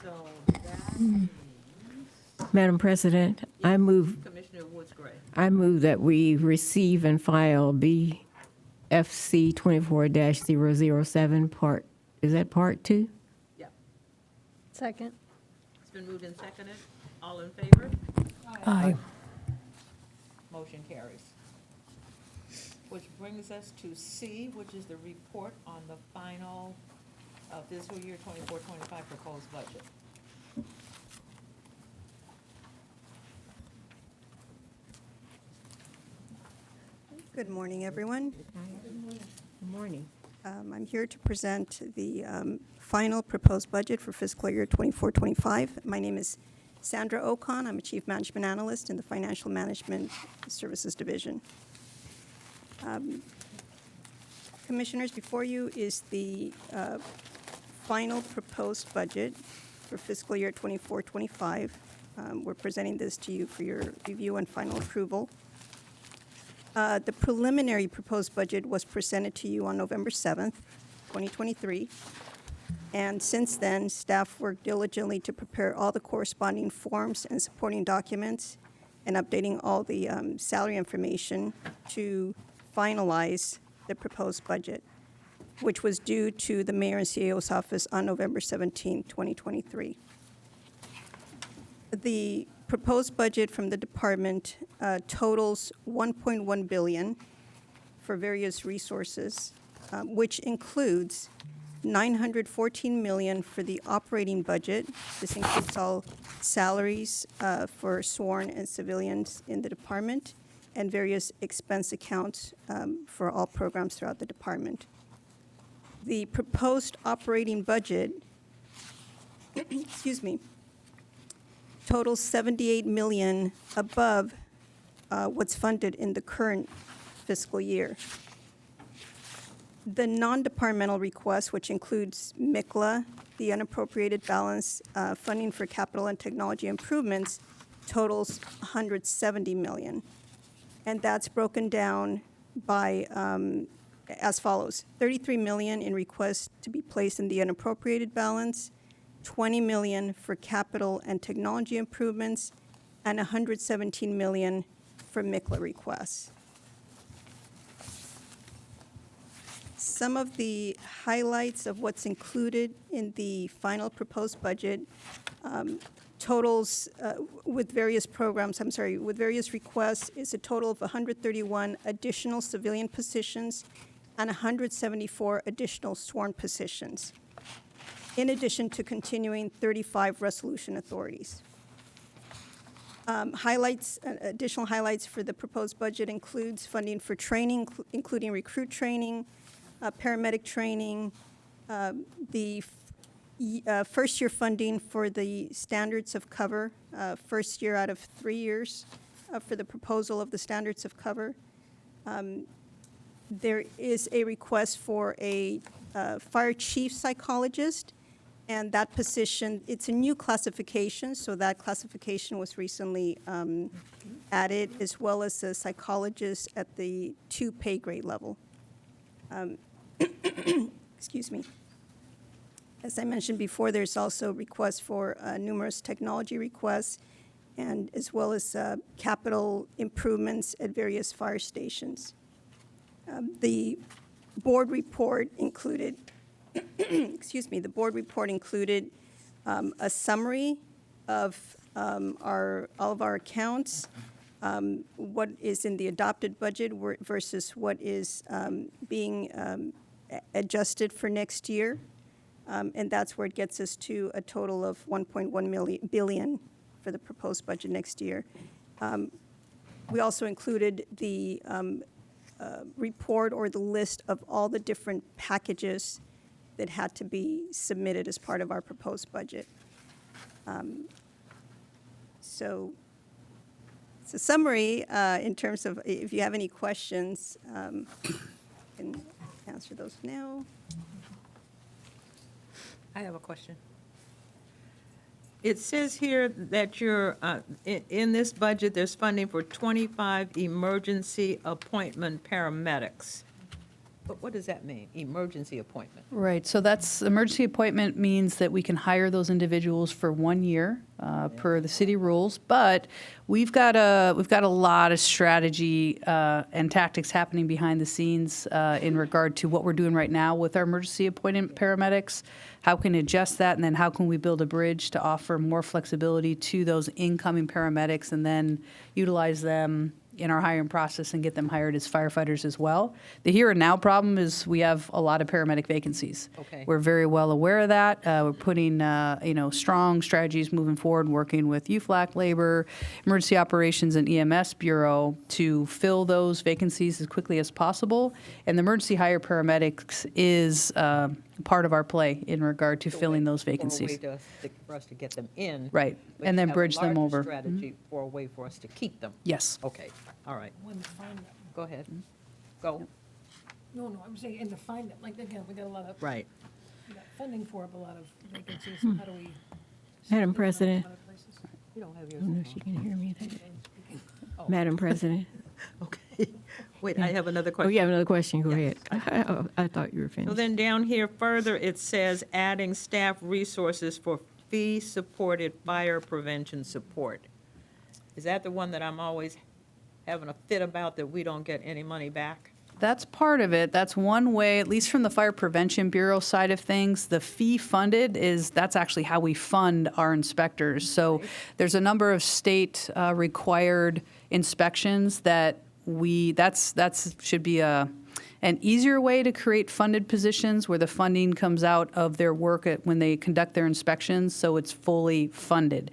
So that Madam President, I move Commissioner Woods Gray. that we receive and file BFC 24-007 part, is that part 2? Yeah. Second. It's been moved and seconded. All in favor? Aye. Motion carries. Which brings us to C, which is the report on the final fiscal year 24-25 proposed budget. Good morning, everyone. Good morning. I'm here to present the final proposed budget for fiscal year 24-25. My name is Sandra Ocon. I'm a Chief Management Analyst in the Financial Management Services Division. Commissioners, before you is the final proposed budget for fiscal year 24-25. We're presenting this to you for your review and final approval. The preliminary proposed budget was presented to you on November 7th, 2023. And since then, staff worked diligently to prepare all the corresponding forms and supporting documents and updating all the salary information to finalize the proposed budget, which was due to the Mayor and CAO's office on November 17, 2023. The proposed budget from the department totals $1.1 billion for various resources, which includes $914 million for the operating budget. This includes all salaries for sworn and civilians in the department and various expense accounts for all programs throughout the department. The proposed operating budget, excuse me, totals $78 million above what's funded in the current fiscal year. The non-departmental requests, which includes MICLA, the unappropriated balance, funding for capital and technology improvements, totals $170 million. And that's broken down by as follows: $33 million in requests to be placed in the unappropriated balance, $20 million for capital and technology improvements, and $117 million for MICLA requests. some of the highlights of what's included in the final proposed budget totals with various programs, with various requests is a total of 131 additional civilian positions and 174 additional sworn positions, in addition to continuing 35 resolution authorities. Additional highlights for the proposed budget includes funding for training, including recruit training, paramedic training, the first-year funding for the standards of cover, first year out of 3 years for the proposal of the standards of cover. There is a request for a fire chief psychologist, and that position, it's a new classification, so that classification was recently added, as well as a psychologist at the 2 pay grade level. Excuse me. As I mentioned before, there's also requests for numerous technology requests, and as well as capital improvements at various fire stations. The board report included excuse me, the board report included a summary of all of our accounts, what is in the adopted budget versus what is being adjusted for next year. And that's where it gets us to a total of $1.1 billion for the proposed budget next year. We also included the report or the list of all the different packages that had to be submitted as part of our proposed budget. So it's a summary in terms of if you have any questions, I can answer those now. I have a question. It says here that you're, in this budget, there's funding for 25 emergency appointment paramedics. But what does that mean, emergency appointment? Right, so that's, emergency appointment means that we can hire those individuals for 1 year per the city rules, but we've got a lot of strategy and tactics happening behind the scenes in regard to what we're doing right now with our emergency appointment paramedics. How can we adjust that, and then how can we build a bridge to offer more flexibility to those incoming paramedics and then utilize them in our hiring process and get them hired as firefighters as well. The here and now problem is we have a lot of paramedic vacancies. Okay. We're very well aware of that. We're putting, strong strategies moving forward, working with UFLAC Labor, Emergency Operations, and EMS Bureau to fill those vacancies as quickly as possible. And the emergency hire paramedics is part of our play in regard to filling those vacancies. For a way for us to get them in. Right, but and you then have a bridge them larger over. strategy for a way for us to keep them. Yes. Okay, all right. When to find them. Go ahead. Go. No, I'm saying, and to find them, like, again, we got a lot of. Right. We got funding for up a lot of vacancies, so how do we? Madam President. You don't have I yours. don't know if she can hear me. Madam President. Okay. Wait, I have another Oh, question. you have another question? Go ahead. I thought you were So finished. then down here further, it says adding staff resources for fee-supported fire prevention support. Is that the one that I'm always having a fit about, that we don't get any money back? That's part of it. That's one way, at least from the Fire Prevention Bureau side of things. The fee funded that's actually how we fund our inspectors. So there's a number of state required inspections that that's should be an easier way to create funded positions where the funding comes out of their work when they conduct their inspections, so it's fully funded.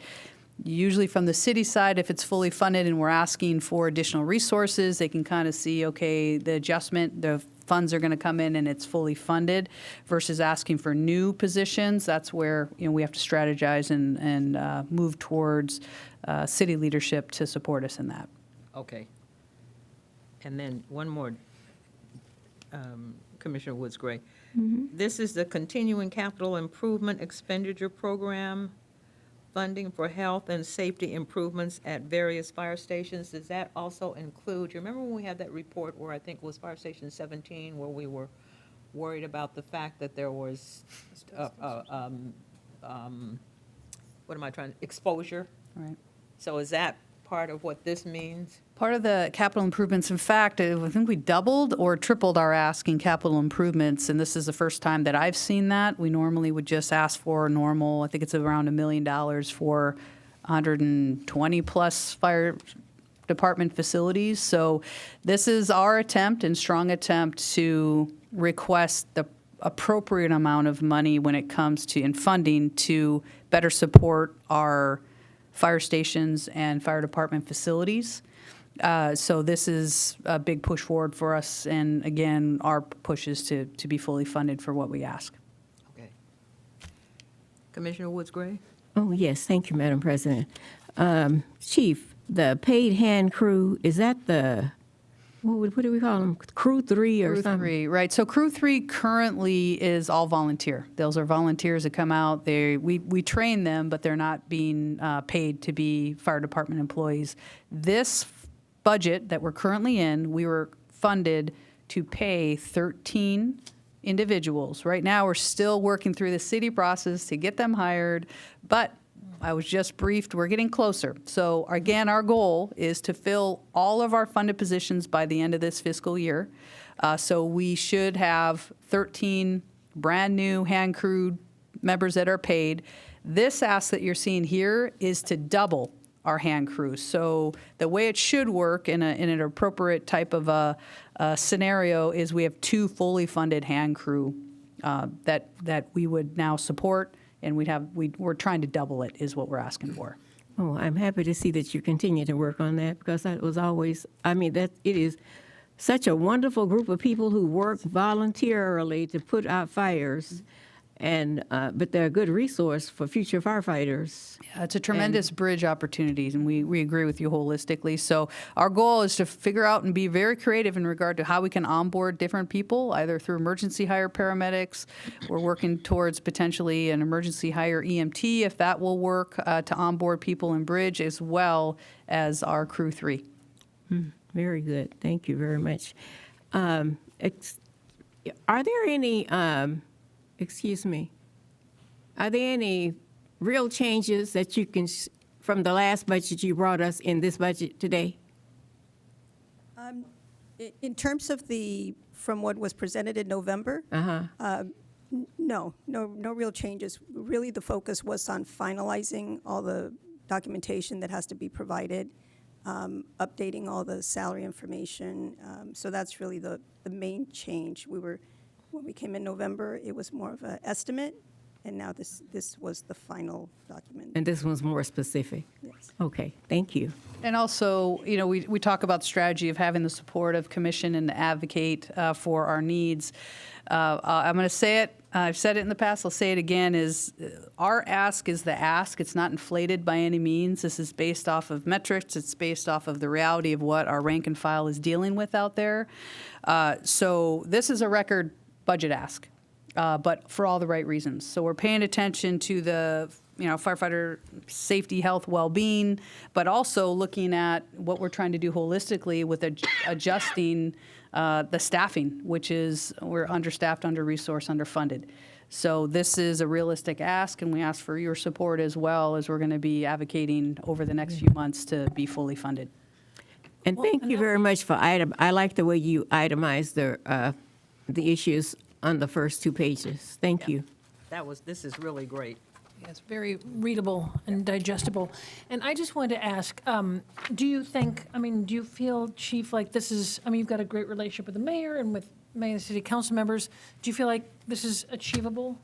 Usually from the city side, if it's fully funded and we're asking for additional resources, they can kind of see, okay, the adjustment, the funds are going to come in and it's fully funded, versus asking for new positions. That's where we have to strategize and move towards city leadership to support us in that. Okay. And then one more, Commissioner Woods Gray. This is the Continuing Capital Improvement Expenditure Program, funding for health and safety improvements at various fire stations. Does that also include, you remember when we had that report where I think it was Fire Station 17, where we were worried about the fact that there was, exposure? Right. So is that part of what this means? Part of the capital improvements, in fact, I think we doubled or tripled our ask in capital improvements, and this is the first time that I've seen that. We normally would just ask for normal, I think it's around $1 million for 120-plus fire department facilities. So this is our attempt and strong attempt to request the appropriate amount of money when it comes to, in funding, to better support our fire stations and fire department facilities. So this is a big push forward for us, and again, our push is to be fully funded for what we ask. Okay. Commissioner Woods Gray? Oh, yes, thank you, Madam President. Chief, the paid hand crew, is that the, what do we call them, Crew 3 or Crew something? 3, right. So Crew 3 currently is all volunteer. Those are volunteers that come out. We train them, but they're not being paid to be fire department employees. This budget that we're currently in, we were funded to pay 13 individuals. Right now, we're still working through the city process to get them hired, but I was just briefed, we're getting closer. So again, our goal is to fill all of our funded positions by the end of this fiscal year. So we should have 13 brand-new hand-crewed members that are paid. This ask that you're seeing here is to double our hand crews. So the way it should work in an appropriate type of a scenario is we have 2 fully funded hand crew that we would now support, and we're trying to double it is what we're asking for. Oh, I'm happy to see that you continue to work on that, because that was always, that it is such a wonderful group of people who work voluntarily to put out fires, and but they're a good resource for future firefighters. Yeah, it's a tremendous bridge opportunity, and we agree with you holistically. So our goal is to figure out and be very creative in regard to how we can onboard different people, either through emergency hire paramedics. We're working towards potentially an emergency hire EMT, if that will work, to onboard people in bridge, as well as our Crew 3. Very good. Thank you very much. Are there any, are there any real changes that you can, from the last budget you brought us in this budget today? In terms of from what was presented in November, no real changes. Really, the focus was on finalizing all the documentation that has to be provided, updating all the salary information. So that's really the main change. When we came in November, it was more of an estimate, and now this was the final document. And this one's more specific? Yes. Okay, thank you. And also, we talk about the strategy of having the support of commission and to advocate for our needs. I'm going to say it. I've said it in the past. I'll say it again. Is our ask is the ask. It's not inflated by any means. This is based off of metrics. It's based off of the reality of what our rank and file is dealing with out there. So this is a record budget ask, but for all the right reasons. So we're paying attention to the firefighter safety, health, well-being, but also looking at what we're trying to do holistically with adjusting the staffing, which is we're understaffed, under-resourced, underfunded. So this is a realistic ask, and we ask for your support as well, as we're going to be advocating over the next few months to be fully funded. And thank you very much for I like the way you itemized the issues on the first 2 pages. Thank you. This is really great. Yeah, it's very readable and digestible. And I just wanted to ask, do you feel, Chief, like this is, you've got a great relationship with the mayor and with many of the city council members. Do you feel like this is achievable?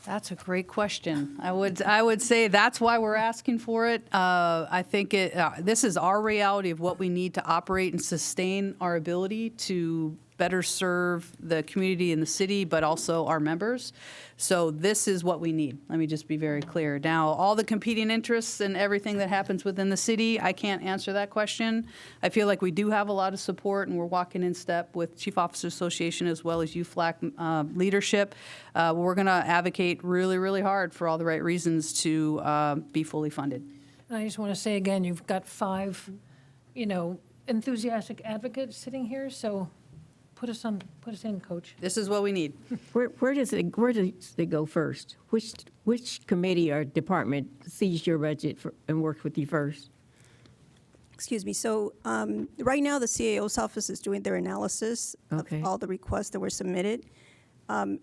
That's a great question. I would say that's why we're asking for it. I think this is our reality of what we need to operate and sustain our ability to better serve the community in the city, but also our members. So this is what we need. Let me just be very clear. Now, all the competing interests and everything that happens within the city, I can't answer that question. I feel like we do have a lot of support, and we're walking in step with Chief Officers Association as well as UFLAC leadership. We're going to advocate really, really hard for all the right reasons to be fully funded. And I just want to say again, you've got 5, enthusiastic advocates sitting here, so put us in, Coach. This is what we need. Where does it go first? Which committee or department sees your budget and works with you first? Excuse me. So right now, the CAO's office is doing their analysis Okay. of all the requests that were submitted.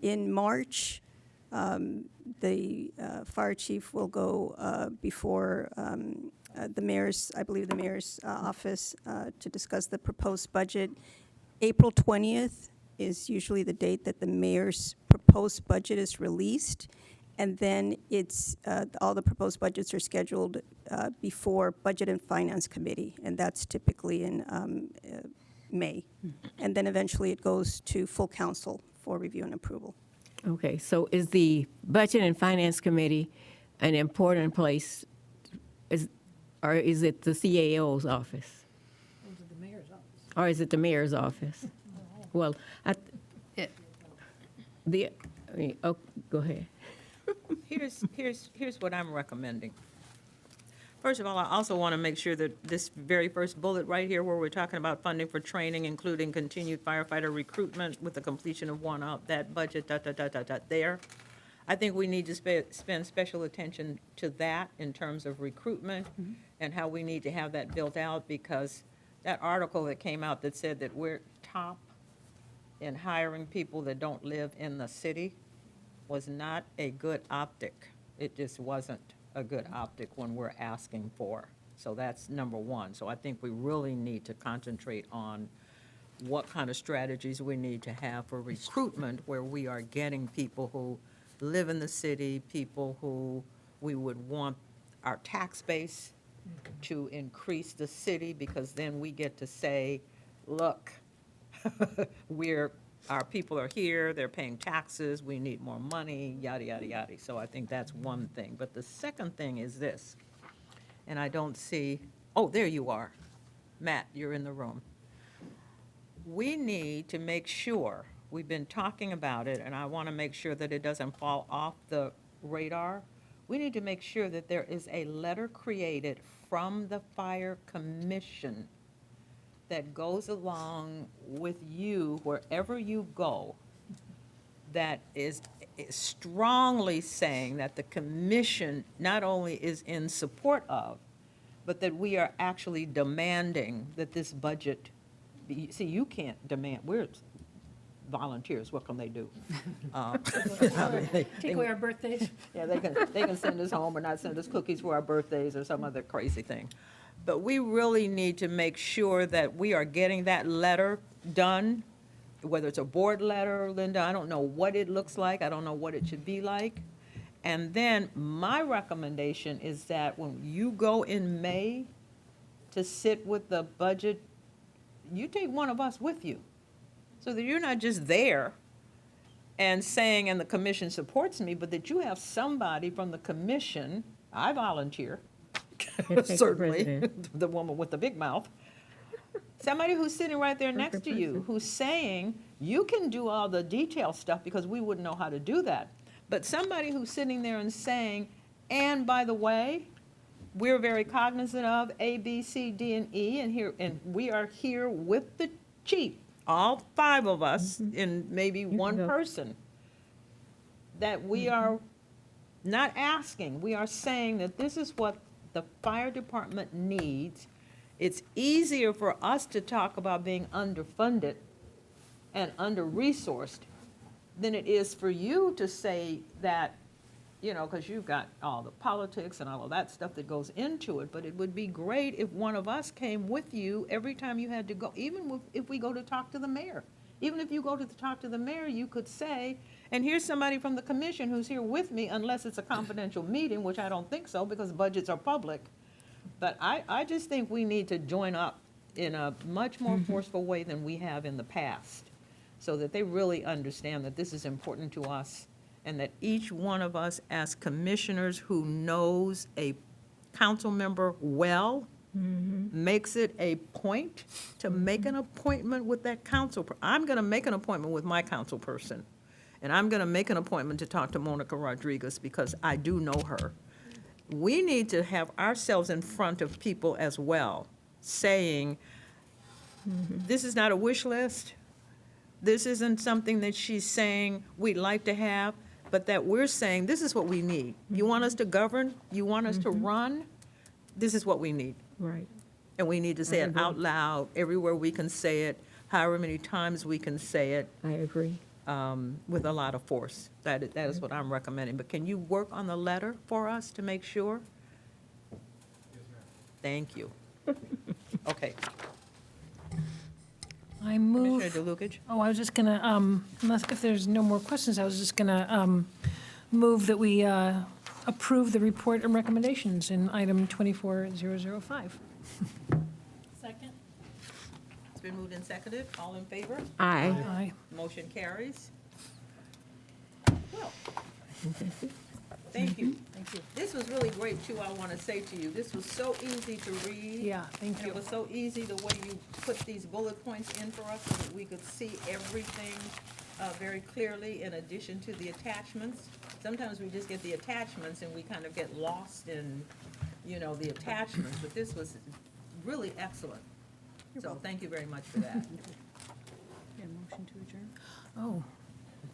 In March, the fire chief will go before the mayor's, I believe the mayor's office to discuss the proposed budget. April 20th is usually the date that the mayor's proposed budget is released. And then it's, all the proposed budgets are scheduled before Budget and Finance Committee, and that's typically in May. And then eventually it goes to full council for review and approval. Okay, so is the Budget and Finance Committee an important place, or is it the CAO's office? Or is it the mayor's office? Well, oh, go ahead. Here's what I'm recommending. First of all, I also want to make sure that this very first bullet right here, where we're talking about funding for training, including continued firefighter recruitment with the completion of one out, that budget, there. I think we need to spend special attention to that in terms of recruitment and how we need to have that built out, because that article that came out that said that we're top in hiring people that don't live in the city was not a good optic. It just wasn't a good optic when we're asking for. So that's number one. So I think we really need to concentrate on what kind of strategies we need to have for recruitment, where we are getting people who live in the city, people who we would want our tax base to increase the city, because then we get to say, look, our people are here, they're paying taxes, we need more money, yada, yada, yada. So I think that's one thing. But the second thing is this, and I don't see, oh, there you are. Matt, you're in the room. We need to make sure, we've been talking about it, and I want to make sure that it doesn't fall off the radar. We need to make sure that there is a letter created from the Fire Commission that goes along with you wherever you go, that is strongly saying that the commission not only is in support of, but that we are actually demanding that this budget be, see, you can't demand, we're volunteers, what can they do? Take away our birthdays. Yeah, they can send us home or not send us cookies for our birthdays or some other crazy thing. But we really need to make sure that we are getting that letter done, whether it's a board letter, Linda, I don't know what it looks like, I don't know what it should be like. And then my recommendation is that when you go in May to sit with the budget, you take one of us with you, so that you're not just there and saying, and the commission supports me, but that you have somebody from the commission, I volunteer, certainly, the woman with the big mouth, somebody who's sitting right there next to you, who's saying, you can do all the detail stuff because we wouldn't know how to do that. But somebody who's sitting there and saying, and by the way, we're very cognizant of A, B, C, D, and E, and we are here with the chief, all five of us, and maybe one person, that we are not asking, we are saying that this is what the fire department needs. It's easier for us to talk about being underfunded and under-resourced than it is for you to say that, you know, because you've got all the politics and all of that stuff that goes into it. But it would be great if one of us came with you every time you had to go, even if we go to talk to the mayor. Even if you go to talk to the mayor, you could say, and here's somebody from the commission who's here with me, unless it's a confidential meeting, which I don't think so, because budgets are public. But I just think we need to join up in a much more forceful way than we have in the past, so that they really understand that this is important to us, and that each one of us as commissioners who knows a council member well makes it a point to make an appointment with that council. I'm going to make an appointment with my council person, and I'm going to make an appointment to talk to Monica Rodriguez because I do know her. We need to have ourselves in front of people as well, saying, this is not a wish list. This isn't something that she's saying we'd like to have, but that we're saying, this is what we need. You want us to govern? You want us to run? This is what we need. Right. And we need to say it out loud, everywhere we can say it, however many times we can say it, I agree. with a lot of force. That is what I'm recommending. But can you work on the letter for us to make sure? Thank you. Okay. I move. Commissioner DeLukich? Oh, I was just gonna, unless, if there's no more questions, I was just gonna move that we approve the report and recommendations in item 24005. Second. It's been moved and seconded. All in favor? Aye. Aye. Motion carries. Well, thank you. Thank you. This was really great, too, I want to say to you. This was so easy to read. Yeah, thank And you. it was so easy, the way you put these bullet points in for us, so that we could see everything very clearly, in addition to the attachments. Sometimes we just get the attachments and we kind of get lost in, you know, the attachments, but this was really excellent. So thank you very much for that. Motion to adjourn? Oh,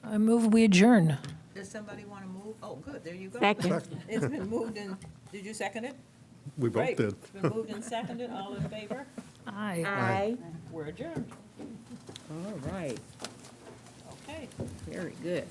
I move we adjourn. Does somebody want to move? Oh, good, there you go. Second. It's been moved and, did you second it? We both Great. did. It's been moved and seconded, all in favor? Aye. Aye. We're adjourned. All right, Okay. very good.